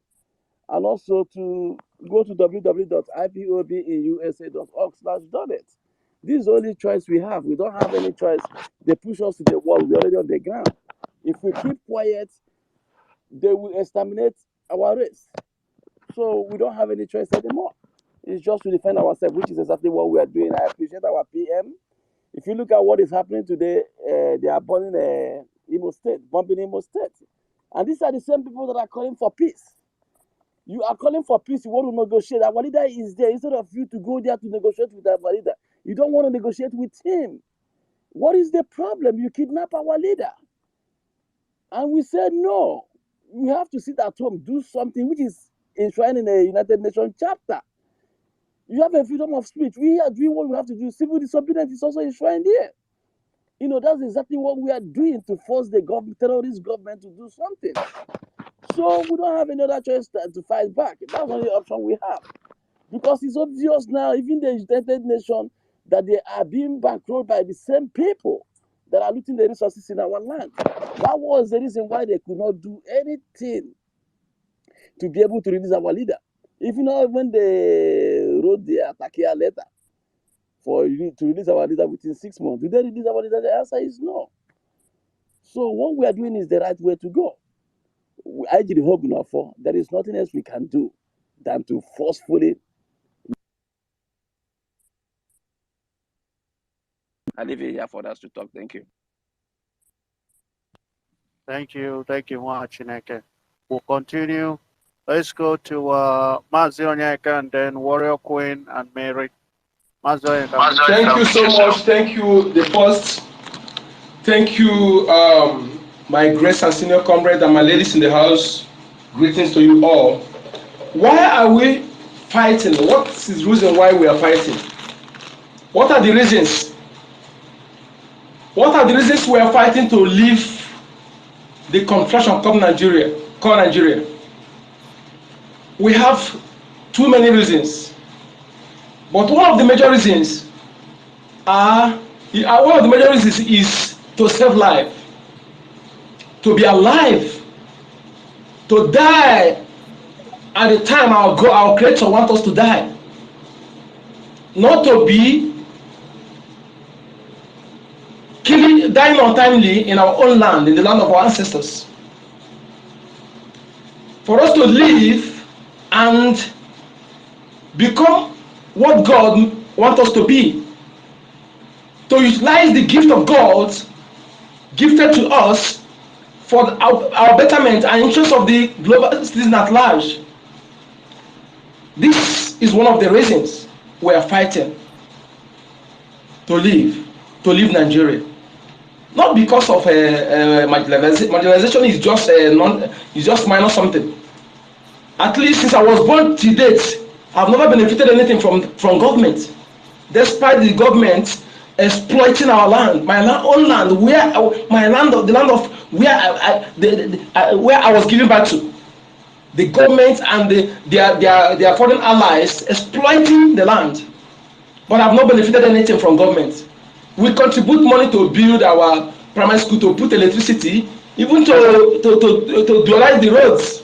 and also to go to www.ipobinUSA.org/donate. This is the only choice we have. We don't have any choice. They push us to the wall. We're already on the ground. If we keep quiet, they will exterminate our race. So we don't have any choice anymore. It's just to defend ourselves, which is exactly what we are doing. I appreciate our PM. If you look at what is happening today, they are bombing bombing Imo State. And these are the same people that are calling for peace. You are calling for peace, you want to negotiate. Our leader is there. Instead of you to go there to negotiate with our leader, you don't want to negotiate with him. What is the problem? You kidnap our leader. And we said, no, we have to sit at home, do something which is enshrined in a United Nations chapter. You have a freedom of speech. We are doing what we have to do. Civil disobedience is also enshrined here. You know, that's exactly what we are doing to force the terrorist government to do something. So we don't have any other choice to fight back. That's the only option we have. Because it's obvious now, even the United Nations, that they are being bankrolled by the same people that are looting the resources in our land. That was the reason why they could not do anything to be able to release our leader. If you know, when they wrote the Atakia letter to release our leader within 6 months, did they release our leader? The answer is no. So what we are doing is the right way to go. There is nothing else we can do than to forcefully. I leave it here for us to talk. Thank you. Thank you much, Chineke. We'll continue. Let's go to Mazi Onyeka and then Warrior Queen and Mary. Mazi Onyeka. Thank you so much. Thank you, the first. Thank you, my grace and senior comrade and my ladies in the house. Greetings to you all. Why are we fighting? What is the reason why we are fighting? What are the reasons? What are the reasons we are fighting to leave the Confederation called Nigeria? We have too many reasons, but one of the major reasons is to save life, to be alive, to die at the time our Creator wants us to die, not to be dying untimely in our own land, in the land of our ancestors. For us to live and become what God wants us to be, to utilize the gift of God gifted to us for our betterment and interest of the global citizen at large. This is one of the reasons we are fighting to leave Nigeria. Not because of marginalization. Marginalization is just minor something. At least since I was born to date, I've never benefited anything from government, despite the government exploiting our land, my own land, the land of where I was given back to. The government and their foreign allies exploiting the land, but I've not benefited anything from government. We contribute money to build our primary school, to put electricity, even to dualize the roads.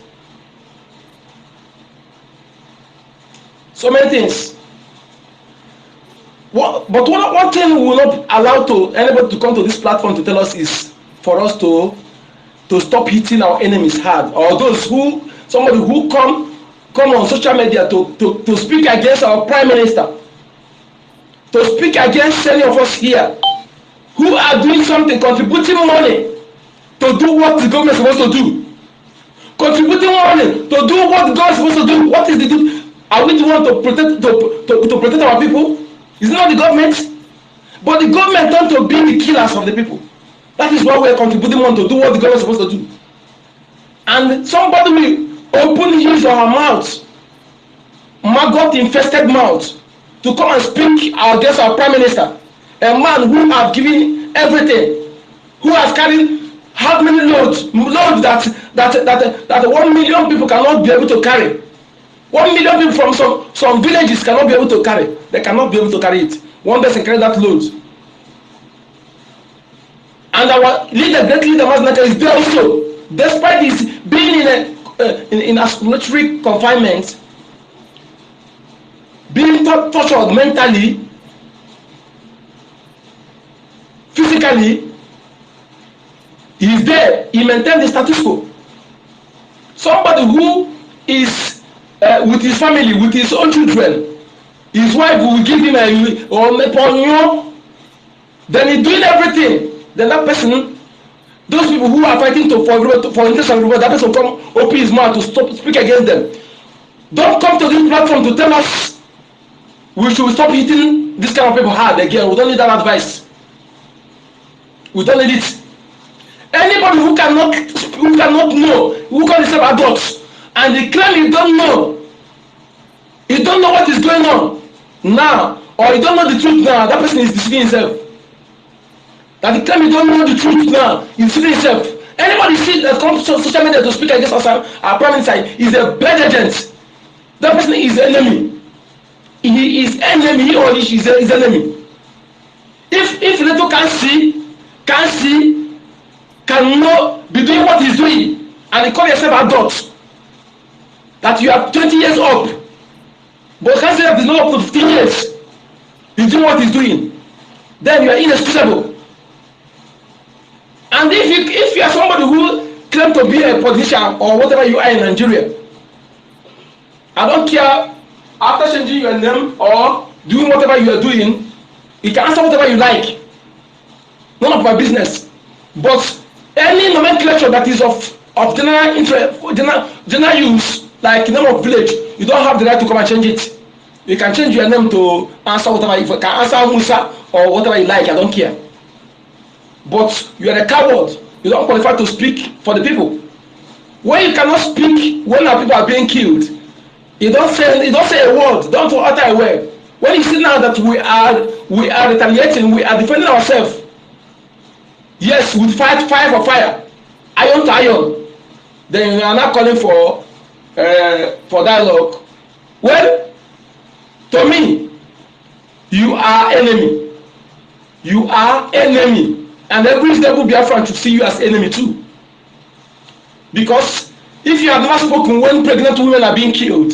So many things. But one thing we will not allow to anybody to come to this platform to tell us is for us to stop hitting our enemies hard, or somebody who come on social media to speak against our prime minister, to speak against any of us here who are doing something, contributing money to do what the government is supposed to do, contributing money to do what the government is supposed to do. What is the do? Are we the one to protect our people? It's not the government, but the government turned to be the killers of the people. That is why we are contributing money to do what the government is supposed to do. And somebody will open his or her mouth, maggot infested mouth, to come and speak against our prime minister, a man who has given everything, who has carried how many loads that 1 million people cannot be able to carry. 1 million people from some villages cannot be able to carry. They cannot be able to carry it. one person carry that load. And our leader, great leader, Master is there also, despite his being in isolatory confinement, being tortured mentally, physically, he is there. He maintained the status quo. Somebody who is with his family, with his own children, his wife will give him a then he's doing everything. Then that person, those people who are fighting for interest and reward, that person will come open his mouth to speak against them. Don't come to this platform to tell us we should stop hitting this kind of people hard again. We don't need that advice. We don't need it. Anybody who cannot know, who call himself adults, and they claim you don't know what is going on now, or you don't know the truth now, that person is deceiving himself. That they claim you don't know the truth now, he's deceiving himself. Anybody see that comes to social media to speak against us, our prime minister, is a bad agent. That person is the enemy. He is enemy, he or she is his enemy. If Leto cannot be doing what he's doing, and he call yourself adult, that you are 20 years up, but can't say that he's not up to 15 years, he's doing what he's doing, then you are inexcusable. And if you are somebody who claims to be a politician or whatever you are in Nigeria, I don't care, after changing your name or doing whatever you are doing, you can answer whatever you like. None of my business. But any nomenclature that is of general interest, general use, like name of village, you don't have the right to come and change it. You can change your name to answer whatever you can answer Musa or whatever you like, I don't care. But you are a coward. You don't qualify to speak for the people. When you cannot speak when our people are being killed, you don't say a word, don't utter a word. When you see now that we are retaliating, we are defending ourselves. Yes, we fight fire for fire, iron to iron. Then you are not calling for dialogue. Well, to me, you are enemy. You are enemy. And every reasonable Biafran to see you as enemy too. Because if you have never spoken when pregnant women are being killed,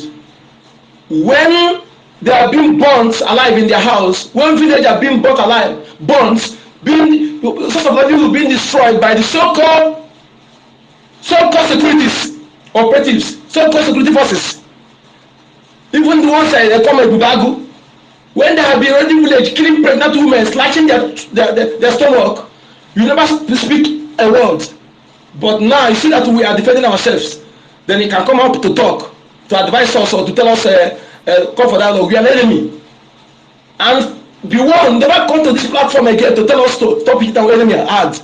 when they are being burnt alive in their house, when villagers are being burnt alive, burnt, being source of livelihood being destroyed by the so-called securities, operatives, so-called security forces, even the ones that come at Bubagu, when they have been running village, killing pregnant women, slashing their stomach, you never speak a word. But now you see that we are defending ourselves, then you can come up to talk, to advise us or to tell us, come for dialogue. We are an enemy. And be warned, never come to this platform again to tell us to stop hitting our enemy hard.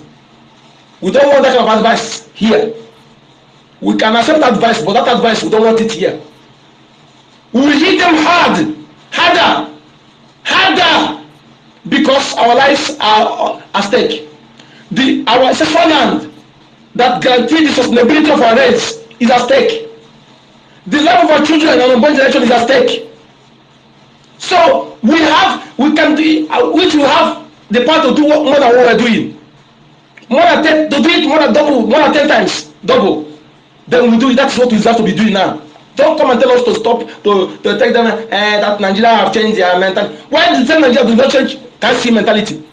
We don't want that kind of advice here. We can accept advice, but that advice, we don't want it here. We will hit them hard, harder, because our lives are at stake. Our ancestral land that guarantees the sustainability of our race is at stake. The life of our children and unborn generation is at stake. So we can do, which we have the power to do more than what we are doing. To do it more than 10 times double. Then we do it. That's what we have to be doing now. Don't come and tell us to stop, to take them that Nigeria have changed their mentality. Why the same Nigeria do not change Kasi mentality?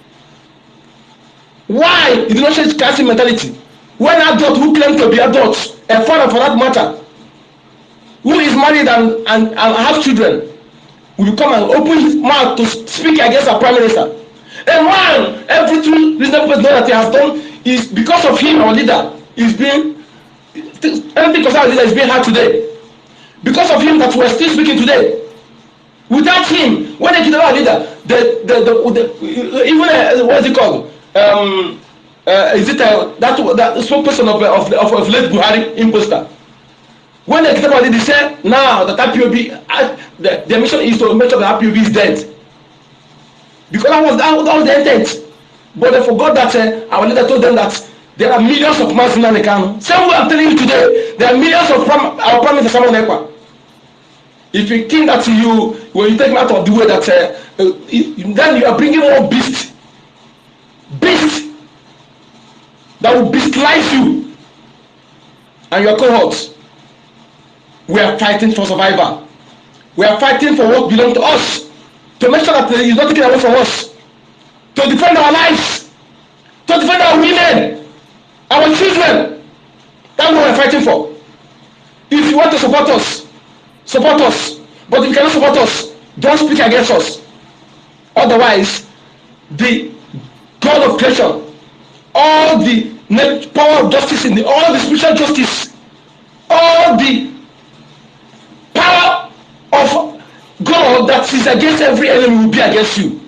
Why you do not change Kasi mentality? When adults who claim to be adults, a father for that matter, who is married and have children, will come and open his mouth to speak against our prime minister. And while every reasonable person that he has done is because of him, our leader is being, everything because our leader is being hard today. Because of him that we are still speaking today. Without him, when they killed our leader, even what is it called? Is it that spokesperson of late Buhari imposter? When they killed our leader, they said now that IPOB, their mission is to make sure that IPOB is dead. Because that was the intent. But they forgot that our leader told them that there are millions of Mazin and Ekano. Same way I'm telling you today, there are millions of our Prime Minister Samuel Ekpa. If you think that when you take him out of the way, that then you are bringing more beast that will beastlize you and your cohorts. We are fighting for survival. We are fighting for what belongs to us, to make sure that it is not taken away from us, to defend our lives, to defend our women, our children. That's what we are fighting for. If you want to support us, support us. But if you cannot support us, don't speak against us. Otherwise, the God of creation, all the power of justice all the spiritual justice, all the power of God that is against every enemy will be against you.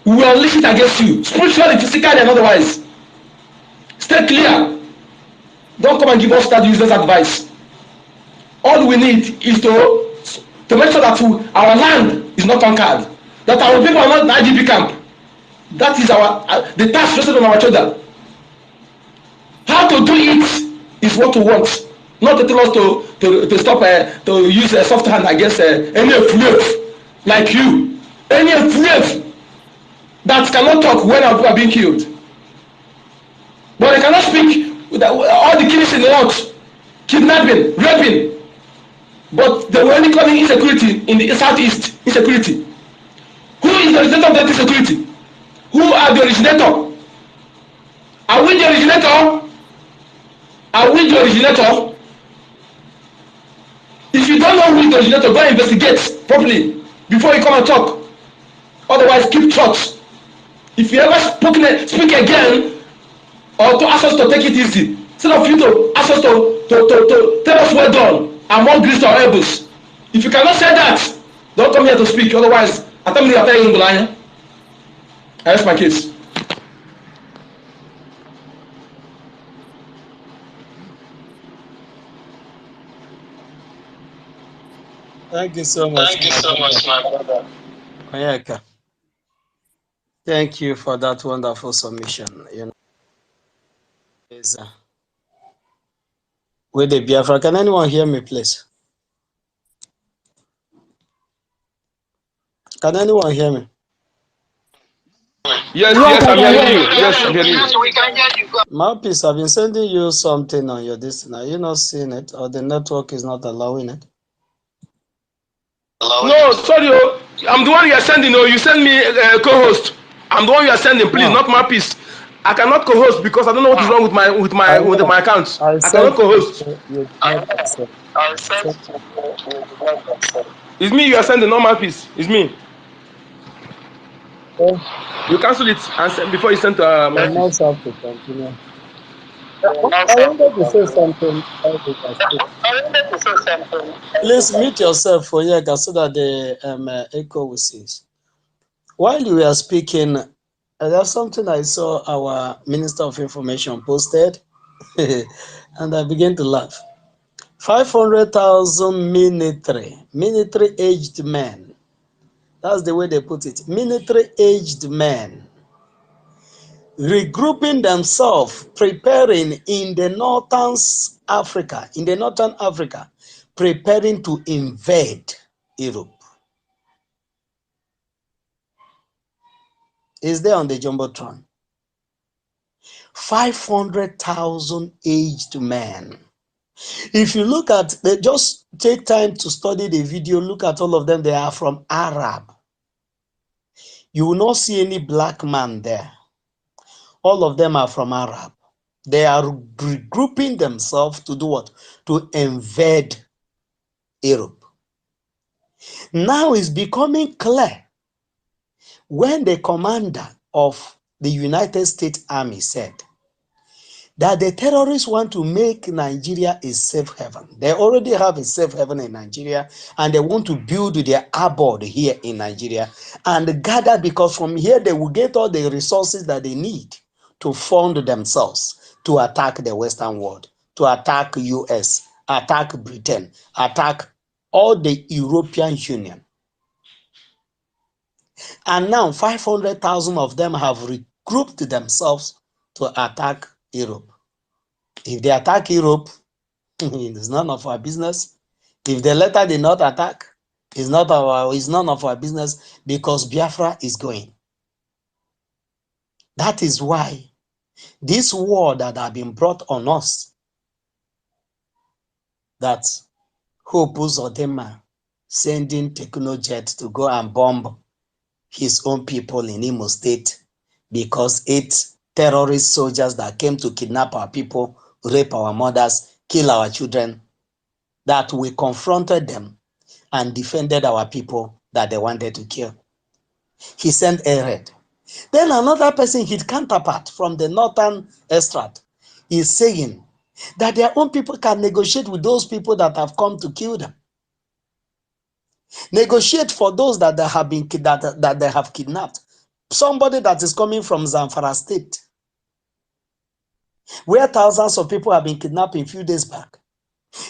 We will unleash it against you, spiritually, physically, and otherwise. Stay clear. Don't come and give us that useless advice. All we need is to make sure that our land is not conquered, that our people are not in IDP camp. That is the task rested on our shoulder. How to do it is what we want, not to tell us to stop to use a soft hand against any slave like you, any slave that cannot talk when our people are being killed. But they cannot speak with all the killings in the north, kidnapping, raping. But they were only calling insecurity in the southeast, insecurity. Who is the originator of that insecurity? Who are the originator? Are we the originator? Are we the originator? If you don't know who is the originator, go and investigate properly before you come and talk. Otherwise, keep short. If you ever speak again, or to ask us to take it easy, instead of you to ask us to tell us well done, and more grace to our elbows. If you cannot say that, don't come here to speak. Otherwise, I tell you I rest my case. Thank you so much. Thank you so much, my brother. Onyeka. Thank you for that wonderful submission. With the Biafra, can anyone hear me, please? Can anyone hear me? Yes, I'm hearing you. Yes, I'm hearing you. We can hear you. Mouthpiece, I've been sending you something on your distance. Are you not seeing it, or the network is not allowing it? No, sorry, I'm the one you are sending. You send me co-host. I'm the one you are sending. Please, not Mouthpiece. I cannot co-host because I don't know what is wrong with my account. I cannot co-host. It's me you are sending, not Mouthpiece. It's me. You cancel it and send before you send to Mouthpiece. I wanted to say something. Please mute yourself, Onyeka, so that the echo will cease. While you were speaking, there's something I saw our Minister of Information posted, and I began to laugh. 500,000 military-aged men. That's the way they put it. Military-aged men regrouping themselves, preparing in the northern Africa, preparing to invade Europe. Is there on the Jumbotron? 500,000 aged men. If you look at, just take time to study the video, look at all of them, they are from Arab. You will not see any black man there. All of them are from Arab. They are regrouping themselves to do what? To invade Europe. Now it's becoming clear when the commander of the United States Army said that the terrorists want to make Nigeria a safe haven. They already have a safe haven in Nigeria, and they want to build their abode here in Nigeria and gather, because from here they will get all the resources that they need to fund themselves to attack the Western world, to attack US, attack Britain, attack all the European Union. And now 500,000 of them have regrouped themselves to attack Europe. If they attack Europe, it's none of our business. If they later did not attack, It's none of our business because Biafra is going. That is why this war that have been brought on us, that Hope Uzodinma sending Technojet to go and bomb his own people in Imo State because 8 terrorist soldiers that came to kidnap our people, rape our mothers, kill our children, that we confronted them and defended our people that they wanted to kill. He sent a raid. Then another person, his counterpart from the northern extract, is saying that their own people can negotiate with those people that have come to kill them. Negotiate for those that they have been that they have kidnapped. Somebody that is coming from Zamfara State, where thousands of people have been kidnapped a few days back.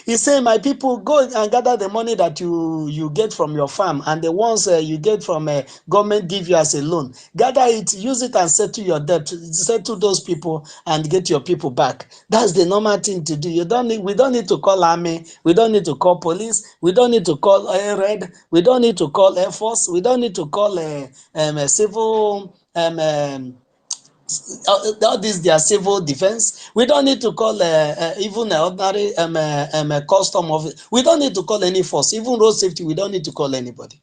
He's saying, my people, go and gather the money that you get from your farm, and the ones you get from government give you as a loan. Gather it, use it, and settle your debt. Settle those people and get your people back. That's the normal thing to do. We don't need to call army. We don't need to call police. We don't need to call red. We don't need to call Air Force. We don't need to call civil. All these their civil defense. We don't need to call even ordinary custom of it. We don't need to call any force, even road safety. We don't need to call anybody.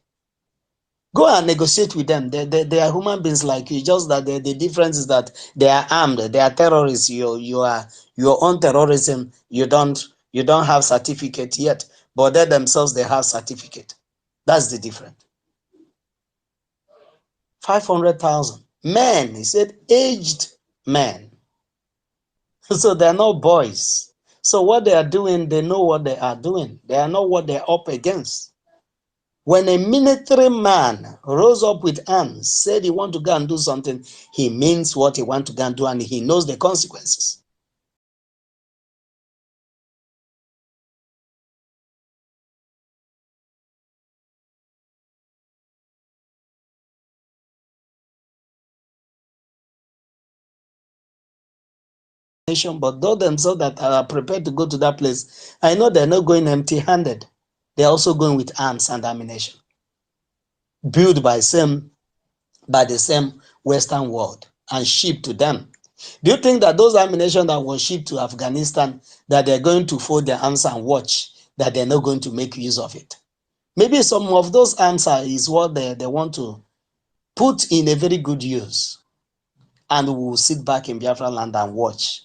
Go and negotiate with them. They are human beings like you. Just that the difference is that they are armed. They are terrorists. You are your own terrorism. You don't have certificate yet, but they themselves they have certificate. That's the difference. 500,000 men. He said aged men. So they're not boys. So what they are doing, they know what they are doing. They are not what they're up against. When a military man rose up with arms, said he want to go and do something, he means what he want to go and do, and he knows the consequences. But those themselves that are prepared to go to that place, I know they're not going empty-handed. They're also going with arms and ammunition, built by the same Western world and shipped to them. Do you think that those ammunition that was shipped to Afghanistan, that they're going to fold their arms and watch, that they're not going to make use of it? Maybe some of those arms is what they want to put in a very good use, and we will sit back in Biafra land and watch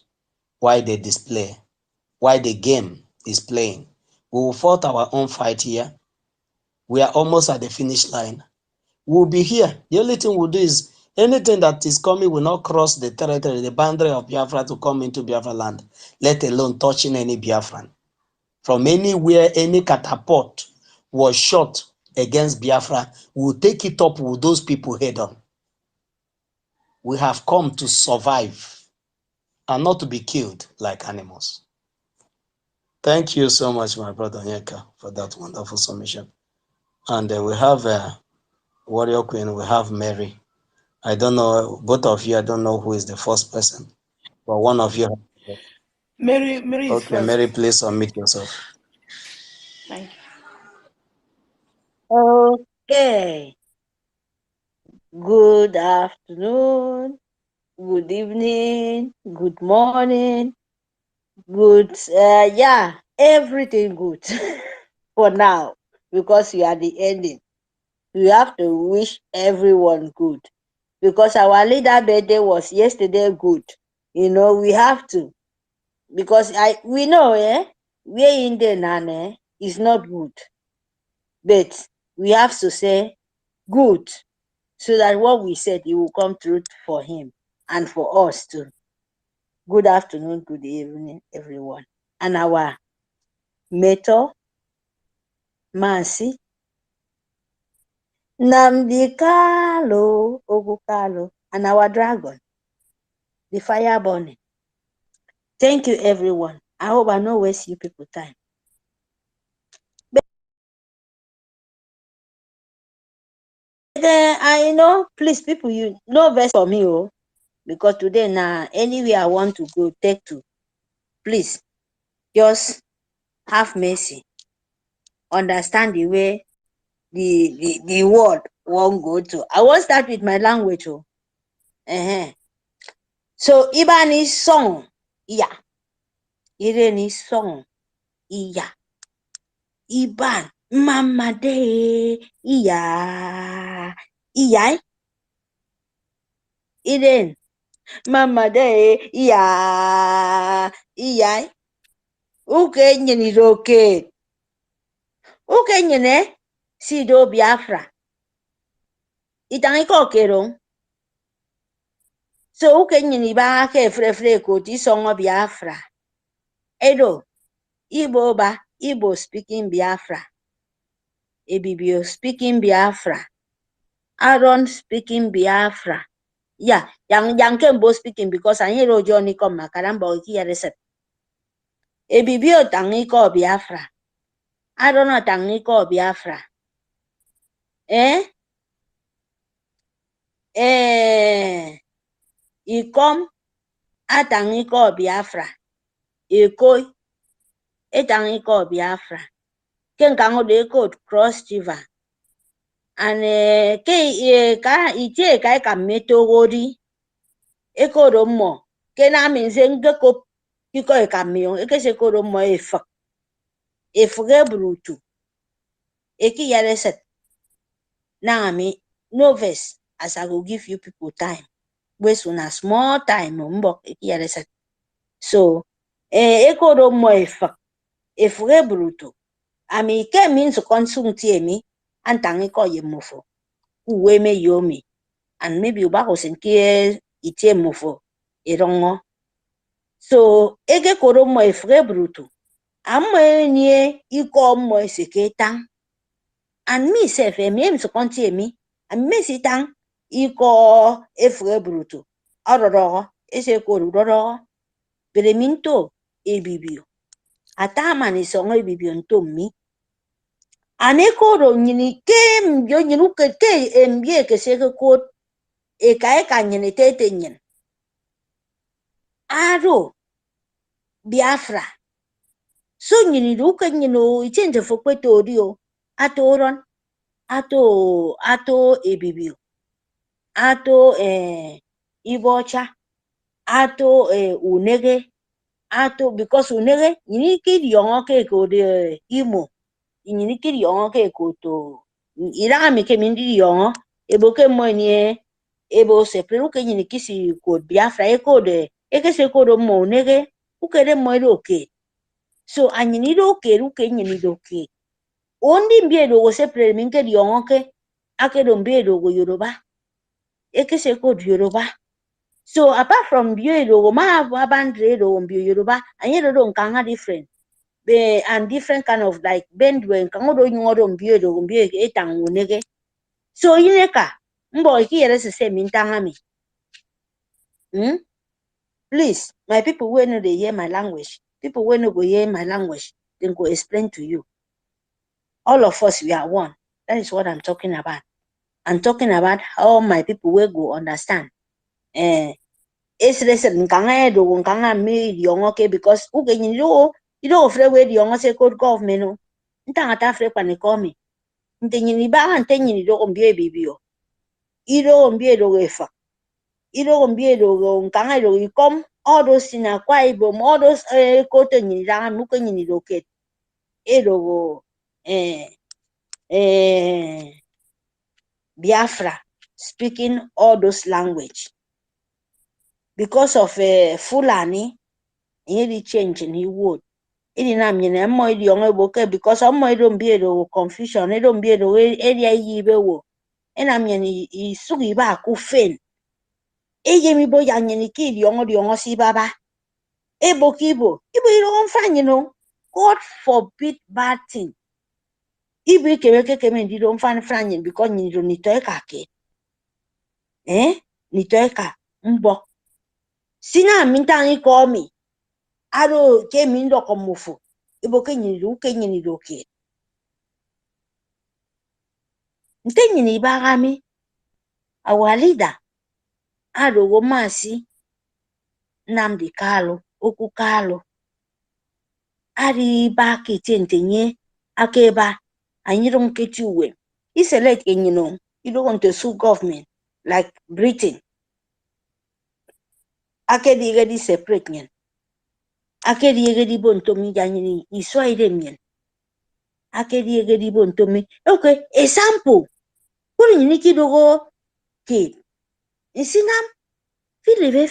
while they display, while the game is playing. We will fight our own fight here. We are almost at the finish line. We'll be here. The only thing we'll do is anything that is coming will not cross the territory, the boundary of Biafra to come into Biafra land, let alone touching any Biafran. From anywhere, any catapult was shot against Biafra, we'll take it up with those people head on. We have come to survive and not to be killed like animals. Thank you so much, my brother Nyeka, for that wonderful submission. And we have Warrior Queen, we have Mary. I don't know, both of you, I don't know who is the first person, but one of you. Mary is Okay, first. Mary, please unmute yourself. Thank you. Okay. Good afternoon, good evening, good morning, good, yeah, everything good for now, because we are the ending. We have to wish everyone good, because our leader birthday was yesterday good. We have to, because we know, we're in the nane is not good, but we have to say good, so that what we said, it will come true for him and for us too. Good afternoon, good evening, everyone. And our mentor, Mansi, Nnamdi Kanu, Ogukalo, and our dragon, the fire burning. Thank you, everyone. I hope I no waste you people time. But I know, please, people, you no vex for me, because today now, anywhere I want to go, take to. Please, just have mercy. Understand the way the word won't go to. I won't start with my language. So Iban is song. Yeah. Iren is song. Yeah. Iban. Mama de. Yeah. Yeah. Iren. Mama de. Yeah. Yeah. Okay, nyini roke. Okay, nyine. Sido Biafra. Itangi ko kerong. So okay, nyini ba ke fre ko ti song Biafra. Edo. Igbo ba. Igbo speaking Biafra. Ebibio speaking Biafra. Aaron speaking Biafra. Yeah, yang Kembo speaking because I hear Johnny come makaramba here reset. Ebibio tangiko Biafra. Aaron tangiko Biafra. Ikom atangiko Biafra. Ekoi etangiko Biafra. Ken kango de code cross river. And ka ite kai kametogori. Eko romo. Kena minzenga ko iko ekamion. Eke se ko romo efak. Efge brutu. Eki yare set. Now me novice as I will give you people time. Waste una small time mbok eki yare set. So eko romo efak. Efge brutu. Ami ke means consume tiemi antangi ko yemofo. Uwe me yomi. And maybe ubako senkie itie mofo. Irongo. So ege koro mo efre brutu. Amo nie iko mo eseketang. And me self me so konti emi. And me sitang iko efre brutu. Ororo ese koro roro. Bereminto ebibio. Atama ni songo ebibio ntomi. Anekoro nyini kem yo nyinu ke mbie ke seke kot eka nyini tete nyin. Aro Biafra. So nyini ruka nyino itende fokweto rio. Atoron. Ato ebibio. Ato ibocha. Ato unege. Ato because unege nyini kiri yongo ke kode imo. Nyini kiri yongo ke koto. Irami ke mindi yongo. Ebo ke mwenye. Ebo se preruke nyini kisi kod Biafra e kode. Eke se kode mo unege. Ukere mwenye oke. So anyini roke ruke nyini roke. Ondi mbiedo se pre minke dionke. Akedo mbiedo go Yoruba. Eke se kod Yoruba. So apart from mbiedo ma abandre do mbio Yoruba. Anyero do nkanga different. And different kind of like bendwe nkango do nyoro mbiedo etang unege. So yineka. Mbo iki yere se mintanga mi. Please, my people who know they hear my language. People who know go hear my language. Then go explain to you. All of us, we are one. That is what I'm talking about. I'm talking about how my people will go understand. It's listen, nkanga me okay because you don't afraid where the young say code government. Ntanga afraid when they call me. Ntenyini ba antenyini do mbie bibio. Iro mbie do efa. Iro mbie do nkanga do ikom all those sina kwa ibom all those kote nyini da muko nyini do ket. Ero Biafra speaking all those language because of Fulani he change in his word. It is not mean I'm because I'm don't be able confusion. I don't be able area yibe and I mean he sugi ba ku fen. Eje mi bo yang ni ki the si baba. Ebo kibo. Ibo you don't find God forbid bad thing. Ibo keme di don't find franying because you don't need to kake. Nitoeka mbo. Sina mintangi call me. Aro ke mindo komufu. Ibo kenyi ni doke. Ntenyi ni bagami. Our leader. Aro gomasi. Namdi Kalo. Oku Kalo. Ari ba kiti ntenye. Akeba. Anyirong keti uwe. Select you know, you don't want to sue government like Britain. Akedi gedi separate nyen. Akedi gedi bontomi janyini iswaide myen. Akedi gedi bontomi. Okay, example. Kuri niki dogo kid. Isinam Philip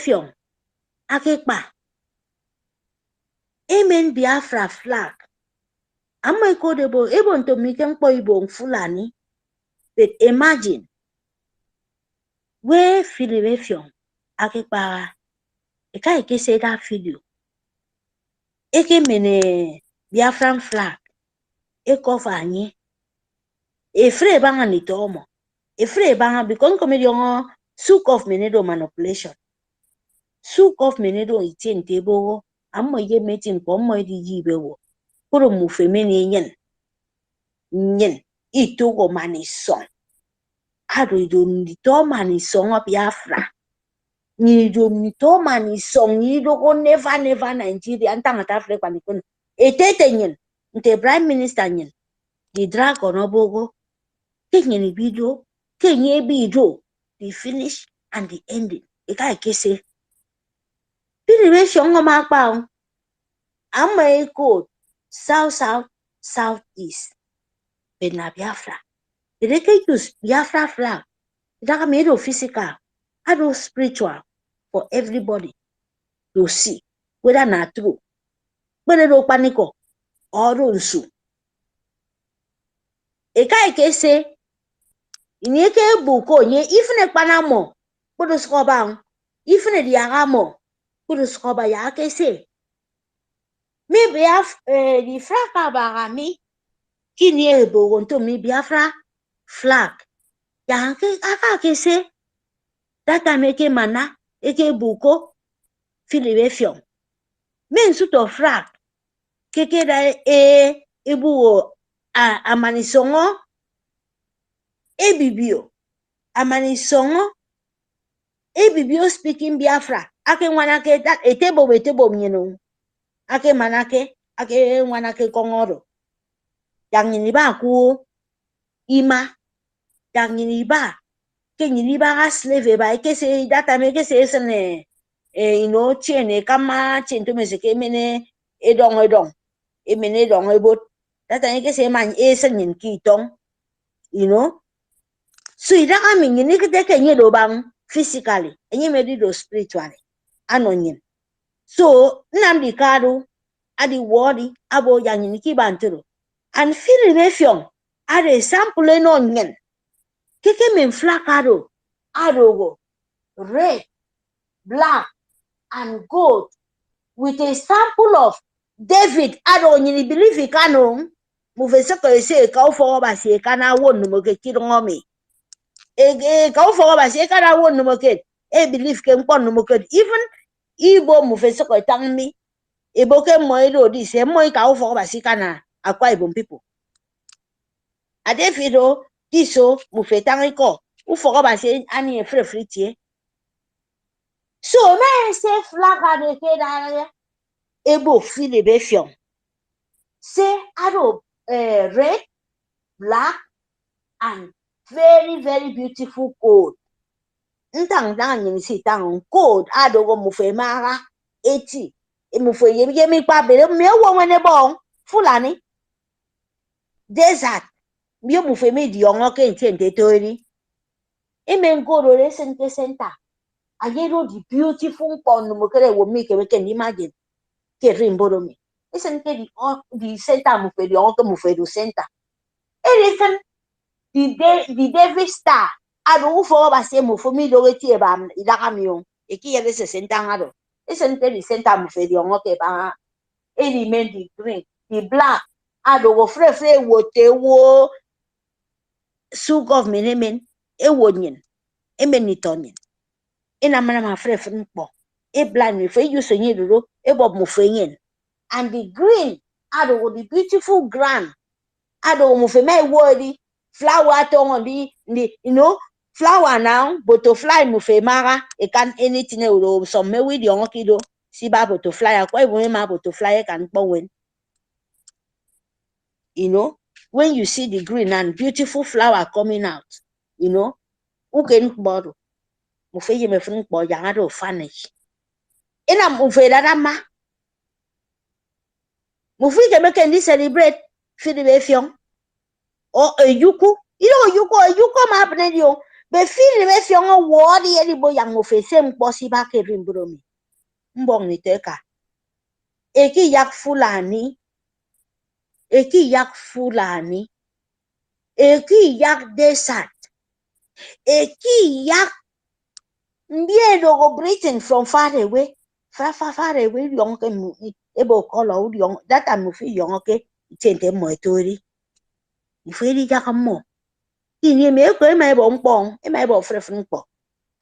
Akekpa. Amen Biafra flag. Amma ikodebo ebontomi kempo ibo Fulani. But imagine where Philip Akekpa. Eka say that video. Eke mene Biafran flag. Eko fanyi. Efre banga ni tomo. Efre banga because comedy on souk of menedo manipulation. Souk of menedo itin table. Amma ye metin pomo di jibewo. Kuro mufemeni nyen. Ito mani song. Ado ido nito mani song of Biafra. Ni do nito mani song. Ni do go never Nigeria. Antanga Africa ni kono. Etete nyen. Nte prime minister nyen. Di drag onobogo. Kenye video. Kenye video. The finish and the ending. Eka kese. Pili shongo makpao. Ama eko south east. Bena Biafra. Edeke use Biafra flag. Edaka made physical. Ado spiritual for everybody to see whether not true. Whether no panico or unsu. Eka kese. Inyeke buko nye ifne panamo. Kudu skobang. Ifne diagamo. Kudu skoba ya kese. Me the flag barami. Kini ebo wonto mi Biafra flag. Ya aka kese. Data meke mana. Eke buko. Filibefion. Men suto flag. Keke da ebu amanisongo. Ebibio. Amanisongo. Ebibio speaking Biafra. Ake wanake that etebo mnyeno. Ake manake. Ake wanake kongoro. Yang niba ku ima. Yang niba. Ke niba ga slave ba. Eke se data meke se esene. You know, chene kama chintu meseke mene edong. Emene dong ebot. Data meke se man esen kitong. You know. So idaka mingi ni kiteke nye dobang physically. Enye medido spiritually. Anonyen. So, Nnamdi Kanu, adi wodi, abo yang ni kibantero. And Philip ade sample no nyen. Keke men flakado, adogo, red, black, and gold, with a sample of David, ado nyini believe ikano, mufesa ko ese ka ofo ba se kana wonu mo ke kirongomi. Ka ofo ba se kana wonu mo ke, believe ke mpon mo ke even Igbo mufesa ko tangmi. Eboke moido di se moi ka ufo basika na Akwa Ibom people. Adefido diso mufetang ko ufo basi ani free tie. So na se flag de keda ebo Philibefion. Say ado red, black and very beautiful gold. Ntang dang ni si tang gold ado go mufemara 80. Mufo yemi pa bele me wo wene bon Fulani desert mi mufeme di ongo ke ntente tori emengoro resente center ayero di beautiful pond mo kere wo mi ke imagine ke rimboro mi esente di center mo fe di ongo mo fe do center elesen di David Star ado ufo ba se mo fo mi do weti e ba idaka mi o e ki yele se center ngado esente di center mo fe di ongo ke ba element di green di black ado go free wote wo su government emen ewonyen emenitonyen ina mana ma free mpo e blind me fe use nyi duro e bob mo fe yen and the green ado go the beautiful grand ado mo fe mai wodi flower tongo di you know flower now butterfly mo fe mara e can anything e wo some me we di ongo kido si ba butterfly akwa e bo ma butterfly e kan powen you know when you see the green and beautiful flower coming out, you know, who can borrow? Mufeji me fun po yangado fanish. Ina mufeda dama. Mufike make ndi celebrate fidi be fion. O yuku. Yuku ma happening yo. Be fidi be fion o wodi edi bo yang mufe sem posi ba Kevin Bromi. Mbong ni teka. Eki yak Fulani. Eki yak Fulani. Eki yak desert. Eki yak Mbiedo go Britain from far away. Far away, young can able color young that I'm with young okay. Change them my story. If we yak more. In ye may go my bong, and my boy friend po.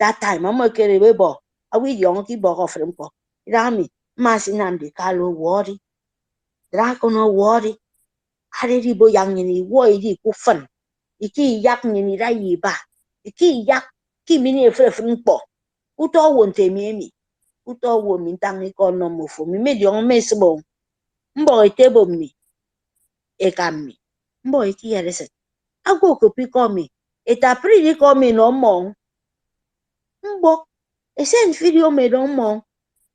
That time I'm a carry way ball. I will young keep bog of friend po. Rami, Massinam de Carlo worry. Dracono worry. Had it bo young in the war, it fun. Iki yak in the right ba. Iki yak, keep me a friend po. Uto won't tell me. Uto wo mi tangi ko no mo fo mi me di on me sbo mbo itebo mi e kam mi mbo iki yere se ago ko pi ko mi e ta pri di ko mi no mo mbo e sen video me no mo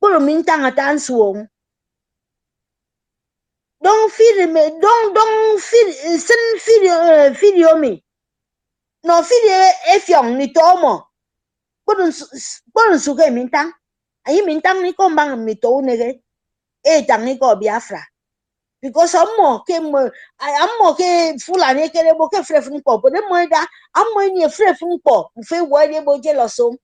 boro mi tanga tan suon don feel me don feel sen video mi no video e fion ni to mo boro su ke mi tang ayi mi tang ni ko mbang mi to ne e tangi ko Biafra because ammo ke Fulani kere bo ke frefun ko bo de moida ammo ni frefun ko fe wo de bo jealoso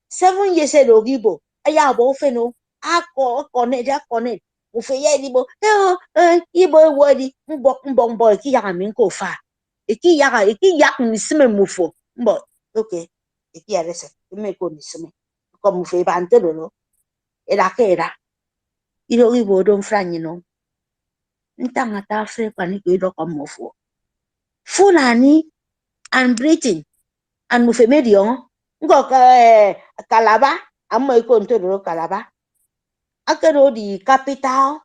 7 years ago gibo aya bo fe no akọ connect o fe ye di bo ibo wo di mbo ki ya mi ko fa ki ya ni sime mufo mbo okay ki ya rese me ko ni sime ko mu fe ba ntelo no era ke era iro ibo don franyi no ntanga ta Africa ni ko do komofo Fulani and Britain and mufemedio ngo Kalaba amo ko ntoro Kalaba akero the capital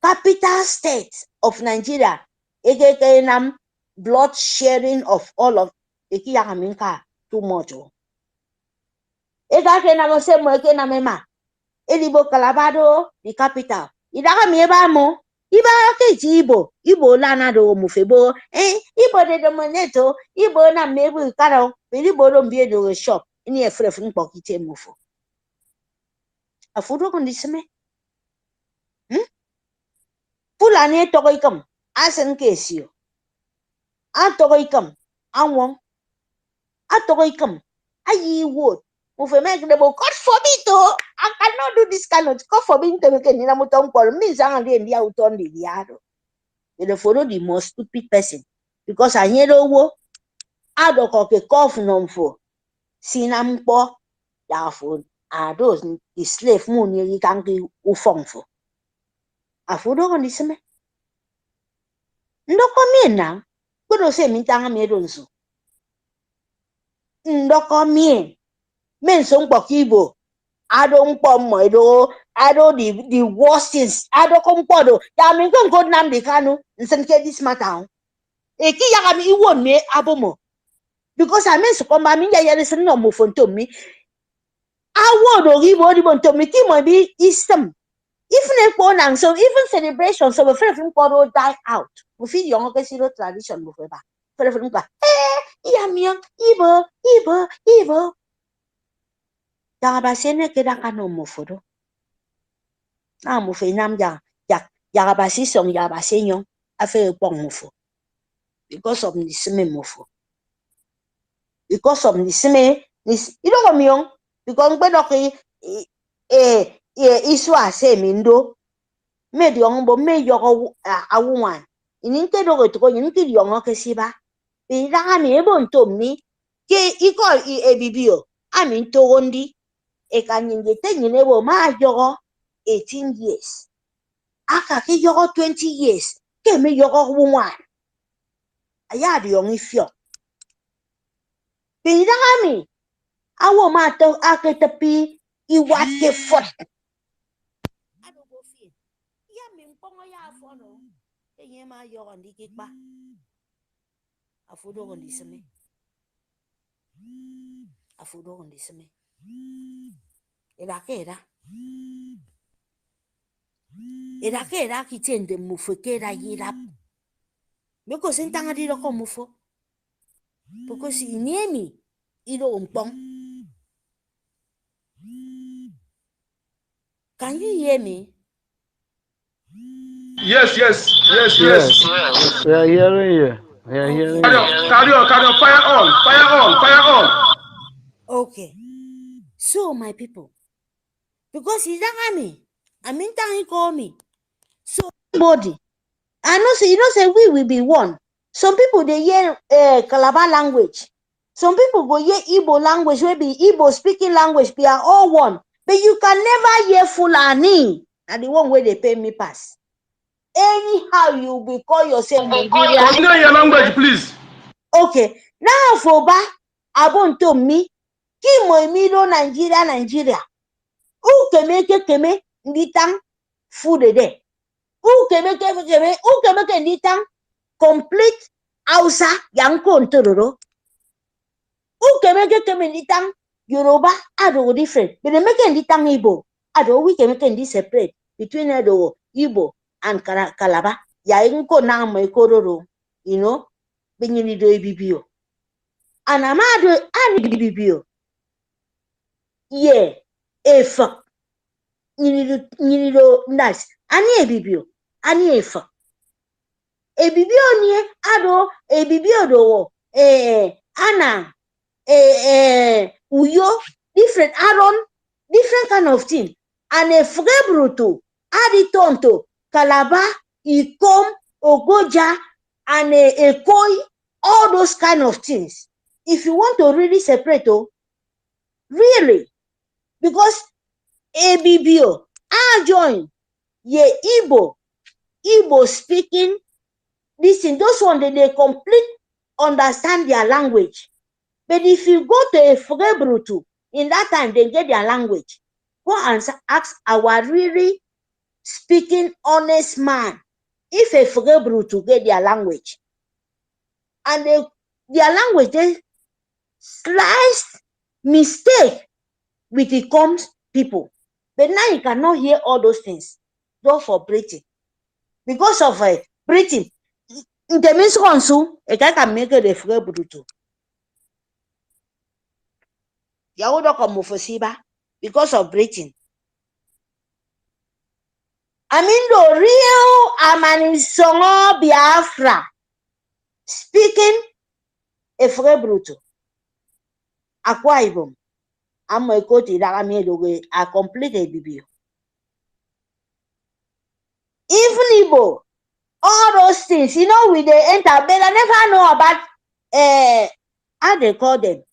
capital state of Nigeria eke nam blood sharing of all of eki yakaminka too much eka ke nam se mo eke namema elibo Kalabado the capital idaka mi eba mo iba ke ji Igbo lana do mufebo Igbo de dominato Igbo na mebu karo Igbo do mbie do shop ni efrefu npo kite mufo afudo kon disme Fulani toko ikam asen kesio atoko ikam anwon atoko ikam ayi wood mufeme grebo God forbid to I cannot do this kind of God forbid to make ni na muton pol means an dey dia uton di diado they follow the most stupid person because anyelo wo adoko ke cough nomfo sinampo ya fo those the slave moon you can be ufongfo afudo kon disme ndoko miena kudo se mintanga medonso ndoko mien menso nkpoko Igbo ado nkpo mmodo ado the worst things ado ko nkpodo ya mi ko nam de kanu nsenke this matter eki ya mi iwo me abomo because I mean so come mi ya yere sin no mo fonto mi awo do Igbo di bonto mi ti mo bi istem even ekpo nang so even celebration so we free nkpodo die out we fit young ke siro tradition mo feba free nkpa ya mi Igbo Yagaba sene keda kano mofodo. Na mofe nam yagaba si song yagaba senyo afe pong mofo. Because of the same mofo. Because of the same you don't come young because bedoki iswa se mindo me di young bo me yogo awuwan. Ininke dogo to go yinki young kesiba. Be rami ebo ntomni ke iko ebibio amin to wondi. Ekanyingete nyinebo ma yogo 18 years. Aka ke yogo 20 years. Ke me yogo one. Aya di yong ifyo. Pinami. Awo ma to ake tepi iwat ke fot. Ado go fi. Ya mi mpongo ya afo no. Enye ma yo on di kikpa. Afudo on di seme. Afudo on di seme. Era che era. Era che era ki tende mufu ke ra yirap. Beko sentanga di roko mufo. Because iniemi iro umpong. Can you hear me? Yes, yes, yes, Yes, yes. we are hearing you. We are Okay. hearing you. Carry on, carry on. Fire on, fire on, fire on. Okay. So my people, because he's not me, I mean he call me. So body. I know say you know say we will be one. Some people they hear Calabar language. Some people go hear Igbo language, maybe Igbo speaking language, they are all one. But you can never hear Fulani. And the one where they pay me pass. Anyhow, you will call yourself Nigeria. Continue your language, please. Okay. Now for ba abonto mi. Kimo emiro Nigeria. Keme nditang food de. Keme nditang complete Hausa yanko ntororo. Keme nditang Yoruba ado different. But they make nditang Igbo. Ado we can make separate between Edo, Igbo and Calabar. Ya inko na mo ikororo. You know, benyini do ibibio. And amado ani ibibio. Yeah, if nyinido nice. Ani ebibio. Ani if. Ebibio nie ado ebibio do ana uyo different aron different kind of thing. And a frebruto aditonto Calabar Ikom Ogoja and a koi all those kind of things. If you want to really separate, really, because ABBO, I join, ye Igbo speaking, listen, those ones they complete understand their language. But if you go to a Frebrutu, in that time they get their language. Go and ask our really speaking honest man if a Frebrutu get their language. And their language, they slice mistake with the comes people. But now you cannot hear all those things. Don't for breathing. Because of breathing. The means also, a guy can make a Frebrutu. Yahuda komufosiba because of breathing. I mean the real Amanisongo Biafra speaking a Frebrutu. Akwa Ibom. I'm a coat that I made away. I completed BBO. Even Igbo, all those things, you know, with the enter, but I never know about how they call them.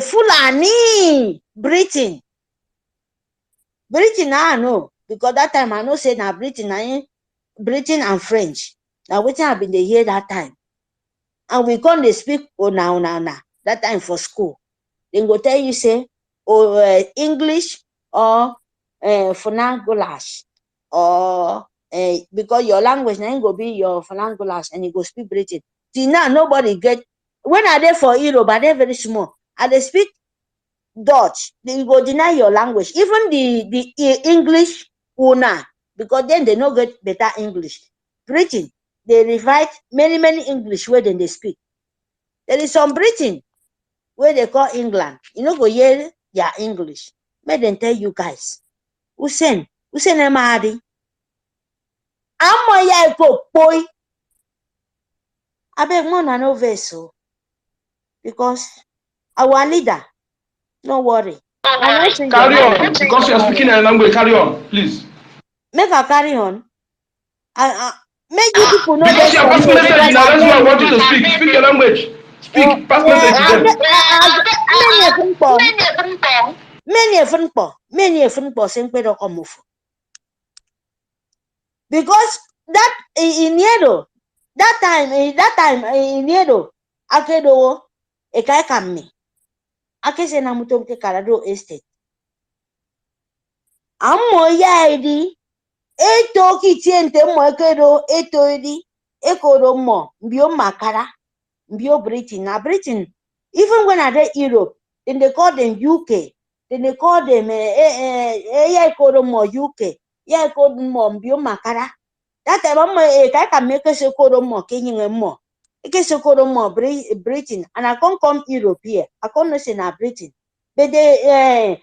Fulani breathing. Breathing, I know. Because that time I know say now breathing and French. Now waiting I've been here that time. And we come they speak now. That time for school. Then go tell you say English or Funangulash or because your language now go be your Funangulash and you go speak British. See now nobody get when are they for Europe, but they're very small. And they speak Dutch, they go deny your language. Even the English una, because then they no get better English. Britain, they revise many English where then they speak. There is some Britain where they call England. You know, go hear their English. May them tell you guys. Usen Emadi. Amoya go boy. I beg more than no vessel. Because our leader, no worry. Carry on, because you are speaking a language. Carry on, please. Make her carry on. Make you people know Because that you are passing message now, that's why I want you to speak. Speak your language. Speak, pass message to them. Many because that in Yedo, that time in Yedo, Akedo, a kai kamni. Akese na mutomke Kalado Estate. Amo ya edi eto kitiente mo ekedo eto edi ekodo mo mbio makara mbio Britain. Now Britain, even when I read Europe, then they call them UK, then they call them yeah ekodo mo UK, yeah ekodo mo mbio makara. That time I can make a sekodo mo kenyin mo. Ike sekodo mo Britain, and I can't come Europe here. I can't say na Britain. But they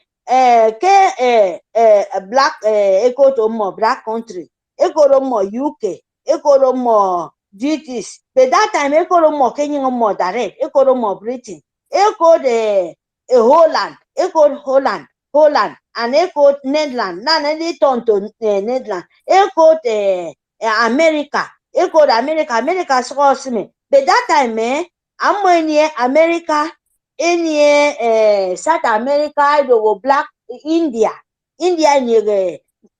black ekodo mo black country, ekodo mo UK, ekodo mo British. But that time ekodo mo kenyin mo direct, ekodo mo Britain, ekodo Holland, and ekodo Netherlands. Now they turn to Netherlands. Ekodo America, America scores me. But that time, I'm in America, in South America, the black India in the I'm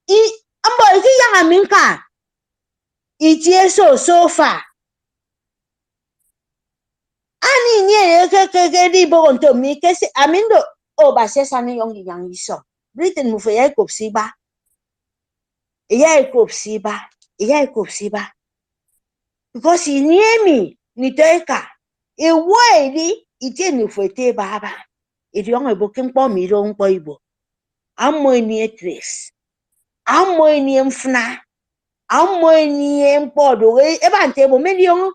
young America. It is so far. Ani nye ke di bon to mi ke se amindo o ba se sani young iso. Britain mu fe ya kopsiba. Ya kopsiba. Because in me ni teka e wadi ite ni fete baba iti yon ebo kimpo mi ro npo ibo amo ni etres amo ni mfna amo ni mpo do e ba nte bo me yon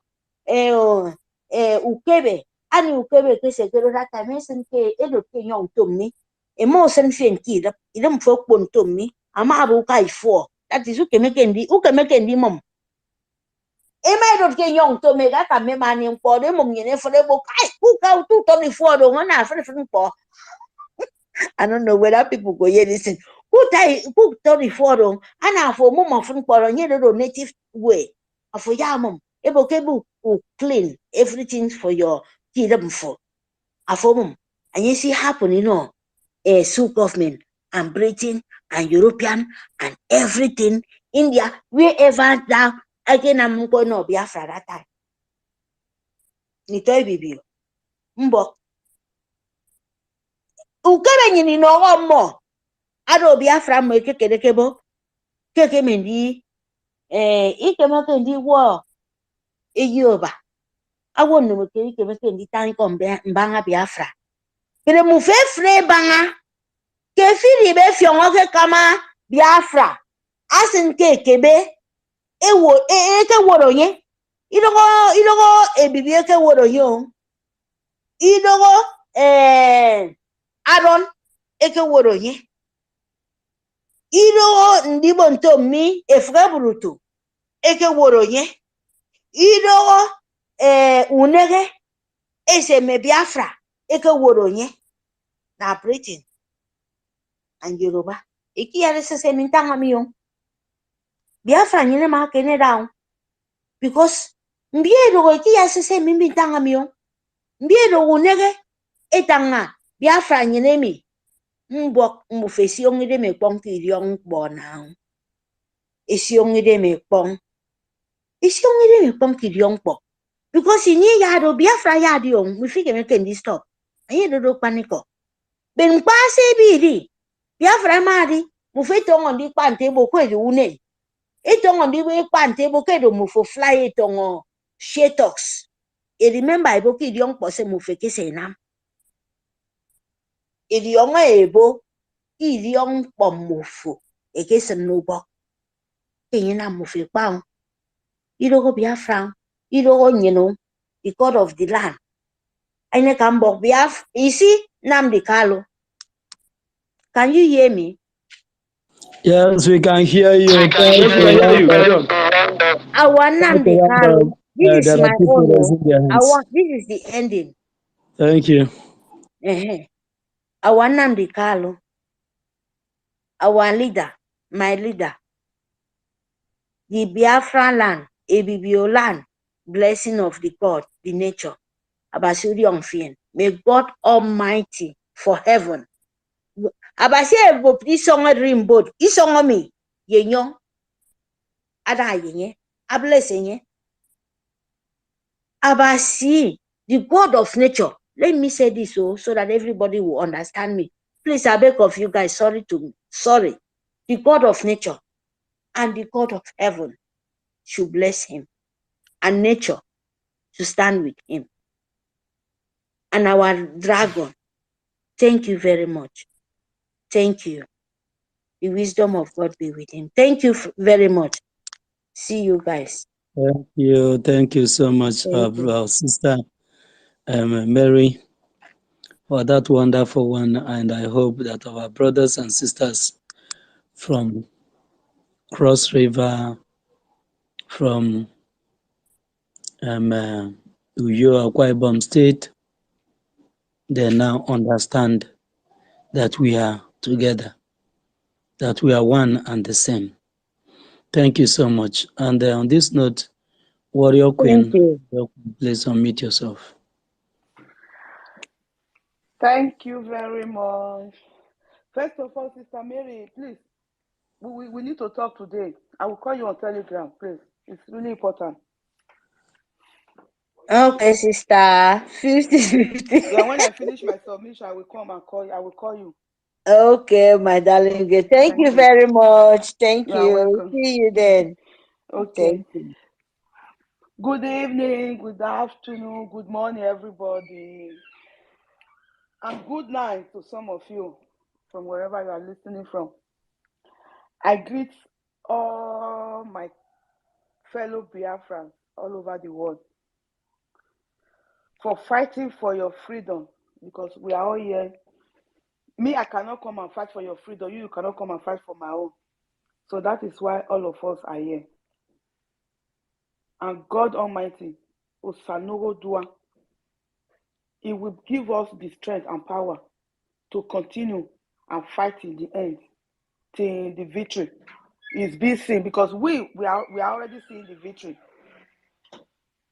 ukebe ani ukebe ke se kero data me sen ke e do ke yon tomni e mo sen fen ki da ide mfo kpon tomni ama abu kai fo that is ukemekendi mom. Ema dot ke young to me that me mani mpo de mum yene for the book. Who can 224 do na for mpo. I don't know whether people go hear listen. Who 34 do and for mum of mpo nye do native way. For ya mum. Ebo kebu clean everything for your kidum for. For mum. And you see happen, Sue government and Britain and European and everything, India, wherever that again I'm going to Biafra that time. Nitoy bibio. Mbo. Ukebe nyini no mo. Ado Biafra mo kekedekebo. Keke mendi ikemo kendi wo eyoba. Awo no ikemo kendi tan ko mbanga Biafra. Kele mu fefre banga. Ke firi be fiongo ke kama Biafra. Asin kebe ewo ke woro ye. Idogo ebibi ke woro yo. Idogo Aaron eke woro ye. Idogo ndibo ntomi efre bruto eke woro ye. Idogo unege ese me Biafra eke woro ye. Na Britain and Yoruba. Iki yare se mintanga miyo. Biafra nyine ma kene down. Because mbie dogo iki yare se mintanga miyo. Mbie dogo unege etanga Biafra nyine mi. Mbok mufesi ongide me pong ki yong bona. Isi ongide me pong. Isi ongide me pong ki yong po. Because inye yado Biafra yadi yong. Mufike me kendi stop. Anye dodo paniko. Ben pase biri. Biafra madi. Mufeto ngondi pante bo kwedu une. Eto ngondi we pante bo kwedu mufo fly eto ngo shetox. E remember ebo ki yong po se mufeke se nam. E yong ebo Iliong pomofo egese nobo kenyina mofe pao irogo Biafra irogo nyeno the god of the land ine kan bok Biaf isi Nnamdi Kanu. Can you hear me? Yes, we can hear you. Yes, we can hear you. Carry on. Our Nnamdi Kanu. This is There are my people own. raising their hands. This is the ending. Thank you. Our Nnamdi Kanu. Our leader, my leader. The Biafra land, Ebibio land, blessing of the God, the nature. Abasuri Onfien. May God Almighty for heaven. Abasi ebo this song dream boat. This song me. Yenyo. Ada yenye. Abless yenye. Abasi, the God of nature. Let me say this so that everybody will understand me. Please, I beg of you guys, sorry. The God of nature. and the God of heaven should bless him, and nature to stand with him. And our dragon, thank you very much. Thank you. The wisdom of God be with him. Thank you very much. See you guys. Thank you so much, our sister Mary, for that wonderful one. And I hope that our brothers and sisters from Cross River, from Uyo Akwa Ibom State, they now understand that we are together, that we are one and the same. Thank you so much. And on this note, Warrior Queen, please unmute yourself. Thank you very much. First of all, Sister Mary, please, we need to talk today. I will call you on Telegram, please. It's really important. Okay, sister. 50-50. Yeah, when I finish my submission, I will come and call you. I will call you. Okay, my darling. Thank you very much. Thank you. Welcome. See you then. Okay. Thank you. Good evening, good afternoon, good morning, everybody. And good night to some of you from wherever you are listening from. I greet all my fellow BIAFRANS all over the world for fighting for your freedom, because we are all here. Me, I cannot come and fight for your freedom. You cannot come and fight for my own. So that is why all of us are here. And God Almighty, Osanogo Dua, He will give us the strength and power to continue and fight in the end till the victory is being seen, because we are already seeing the victory,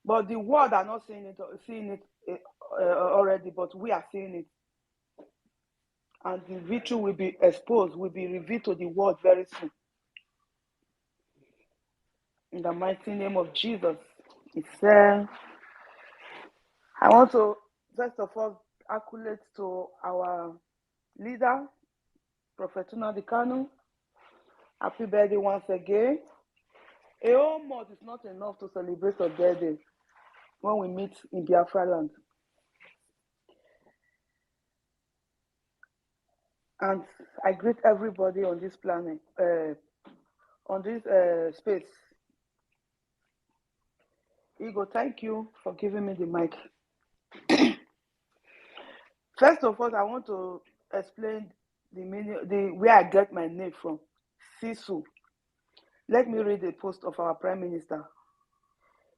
but the world are not seeing it already, but we are seeing it, and the victory will be exposed, will be revealed to the world very soon. In the mighty name of Jesus, I want to first of all accolade to our leader, Prophet Nnamdi Kanu. Happy birthday once again. A whole month is not enough to celebrate your birthday when we meet in Biafra land. And I greet everybody on this planet, on this space. Igor, thank you for giving me the mic. First of all, I want to explain the meaning, where I get my name from, Sisu. Let me read the post of our Prime Minister.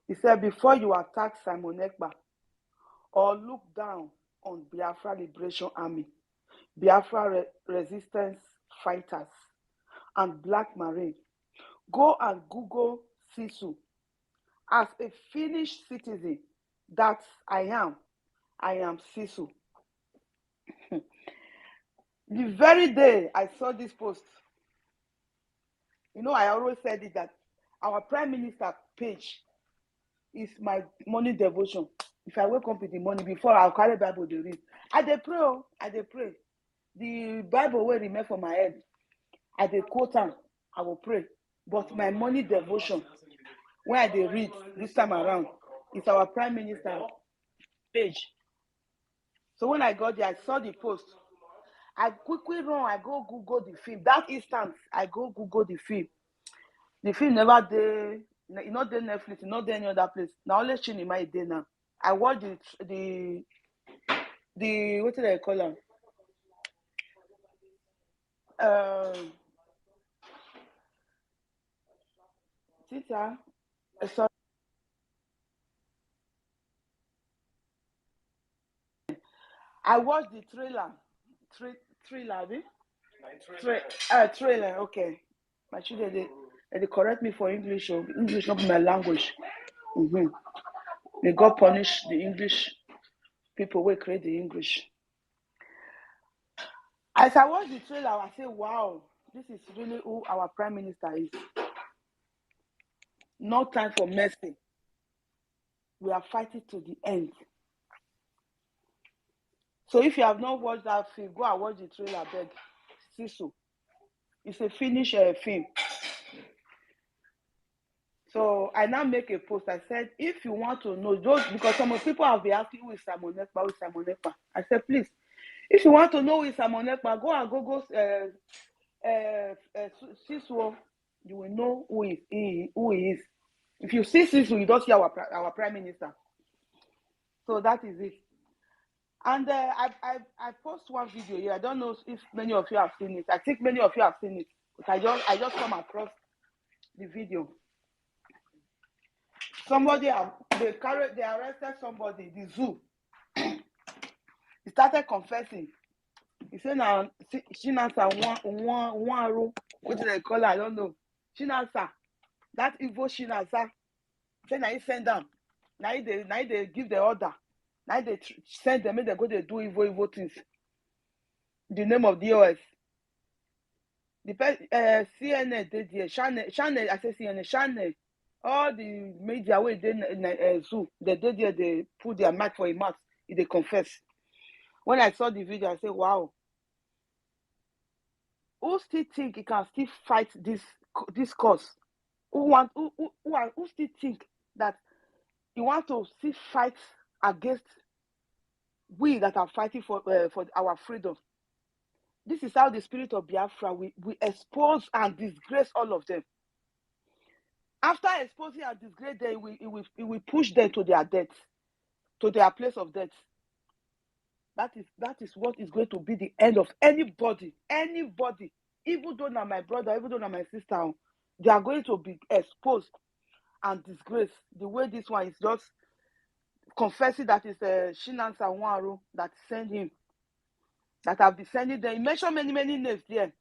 He said, before you attack Simon Ekpa or look down on Biafra Liberation Army, Biafra resistance fighters, and Black Marine, go and Google Sisu. As a Finnish citizen that I am Sisu. The very day I saw this post, I always said it, that our Prime Minister page is my morning devotion. If I wake up in the morning, before I'll carry Bible to read. I dey pray. The Bible will remain for my head. I dey quote am, I will pray. But my morning devotion, when I dey read this time around, is our Prime Minister page. So when I got there, I saw the post. I quickly run, I go Google the film. That instant, I go Google the film. The film never dey, not dey Netflix, not dey any other place. Now only Chinima is there now. I watch the what do they call them? Tita, sorry. I watched the trailer. Trailer, okay. My children, they correct me for English. English not my language. May God punish the English people who create the English. As I watch the trailer, I say, wow, this is really who our Prime Minister is. No time for mercy. We are fighting to the end. So if you have not watched that film, go and watch the trailer, beg. Sisu. It's a Finnish film. So I now make a post. I said, if you want to know, those, because some people have been asking who is Simon Ekpa, who is Simon Ekpa. I said, please, if you want to know who is Simon Ekpa, go and Google Siswo. You will know who he is. If you see Siswo, you don't see our prime minister. So that is it. And I post one video here. I don't know if many of you have seen it. I think many of you have seen it, but I just come across the video. Somebody they arrested somebody, the zoo. He started confessing. He said now Shinasa one what do they call her? I don't know. Shinasa, that evil Shinasa. Say now he send them. Now they give the order. Now they send them, and they go they do evil things. The name of DOS. The CNN did here. Channel, I say CNN, Channel. All the media where they zoo, they did here, they put their mouth for a mouth, they confess. When I saw the video, I said, wow. Who still think he can still fight this cause? Who still think that you want to still fight against we that are fighting for our freedom? This is how the spirit of Biafra we expose and disgrace all of them. After exposing and disgrace them, we will push them to their death, to their place of death. That is what is going to be the end of anybody. Even though not my brother, even though not my sister, they are going to be exposed and disgraced. The way this one is just confessing that it's Shinansa Nwaru that sent him, that have been sending them. He mentioned many names there.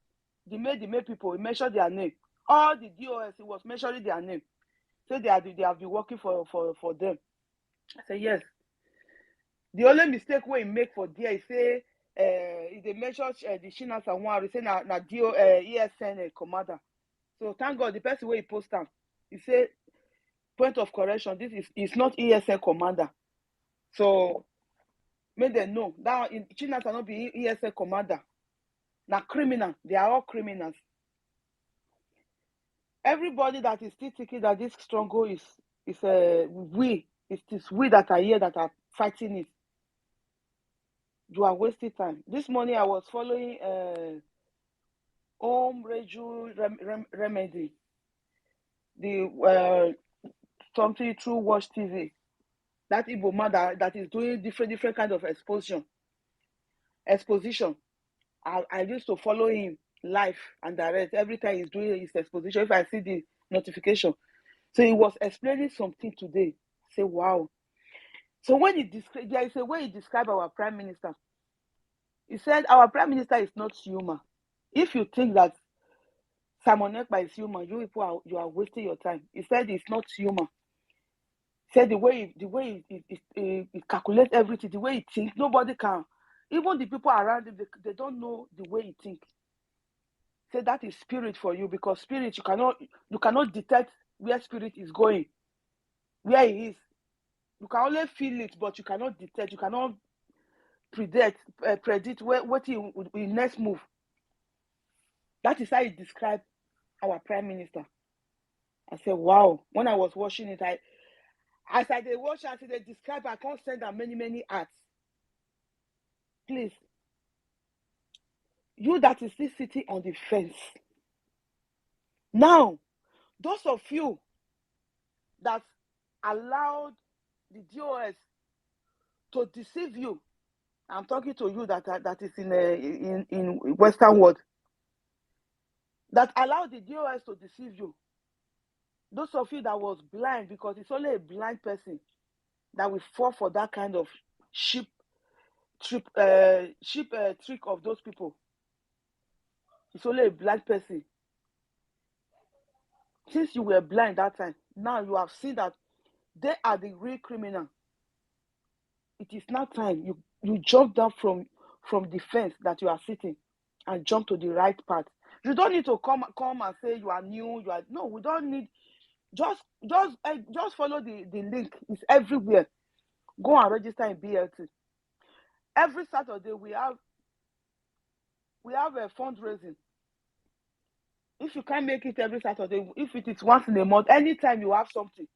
The main people, he mentioned their name. All the DOS, he was mentioning their name. So they have been working for them. I said, yes. The only mistake we make for there is say, if they mention the Shinansa Nwaru, he say na ESN commander. So thank God the person where he post them, he say, point of correction, this is not ESN commander. So make them know that Chinas cannot be ESN commander. Now criminal, they are all criminals. Everybody that is still thinking that this struggle is we that are here that are fighting it. You are wasting time. This morning I was following Home Reju Remedy, the something through Watch TV. That Igbo man that is doing different kind of exposition. I used to follow him live and direct every time he's doing his exposition. If I see the notification, so he was explaining something today. Say wow. So when there is a way he described our prime minister. He said our prime minister is not human. If you think that Simon Ekpa is human, you are wasting your time. He said it's not human. He said the way he calculates everything, the way he thinks, nobody can. Even the people around him, they don't know the way he thinks. Say that is spirit for you, because spirit you cannot detect where spirit is going, where he is. You can only feel it, but you cannot detect. You cannot predict what he will next move. That is how he described our prime minister. I said, wow. When I was watching it, as I did watch, as they describe, I can't send them many arts. Please, you that is still sitting on the fence. Now, those of you that allowed the DOS to deceive you, I'm talking to you that is in Western world, that allowed the DOS to deceive you. Those of you that was blind, because it's only a blind person that will fall for that kind of cheap trick of those people. It's only a blind person. Since you were blind that time, now you have seen that they are the real criminal. It is now time you jump down from the fence that you are sitting and jump to the right path. You don't need to come and say you are new. No, we don't need. Just follow the link. It's everywhere. Go and register in BLT. Every Saturday we have a fundraising. If you can't make it every Saturday, if it is once in a month, anytime you have something,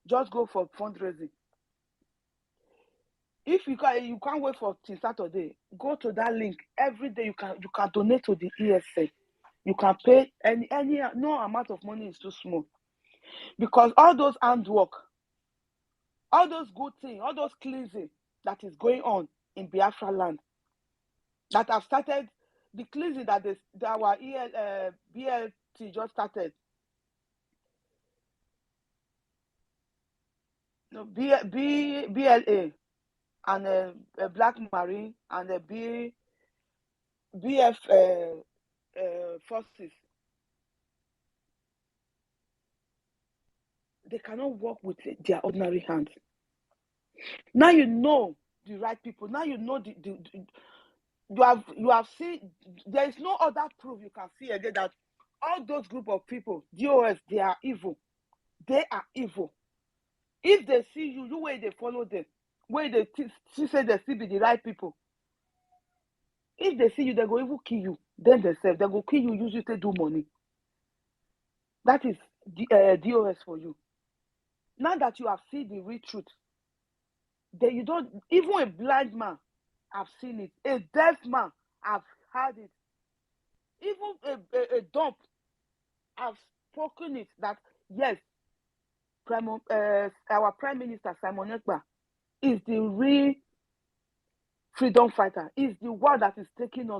just go for fundraising. If you can't wait for till Saturday, go to that link. Every day you can donate to the ESA. You can pay no amount of money is too small. Because all those handwork, all those good things, all those cleansing that is going on in Biafra land, that have started, the cleansing that our BLT just started. No, BLA and a Black Marine and a BF forces. They cannot work with their ordinary hands. Now you know the right people. Now you know you have seen. There is no other proof you can see again that all those group of people, DOS, they are evil. They are evil. If they see you way they follow them, where they say they still be the right people. If they see you, they go even kill you. Then they go kill you, use you to do money. That is DOS for you. Now that you have seen the real truth, then you don't, even a blind man have seen it. A deaf man have heard it. Even a dumb have spoken it that yes, our Prime Minister Simon Ekpa is the real freedom fighter, is the one that is taking us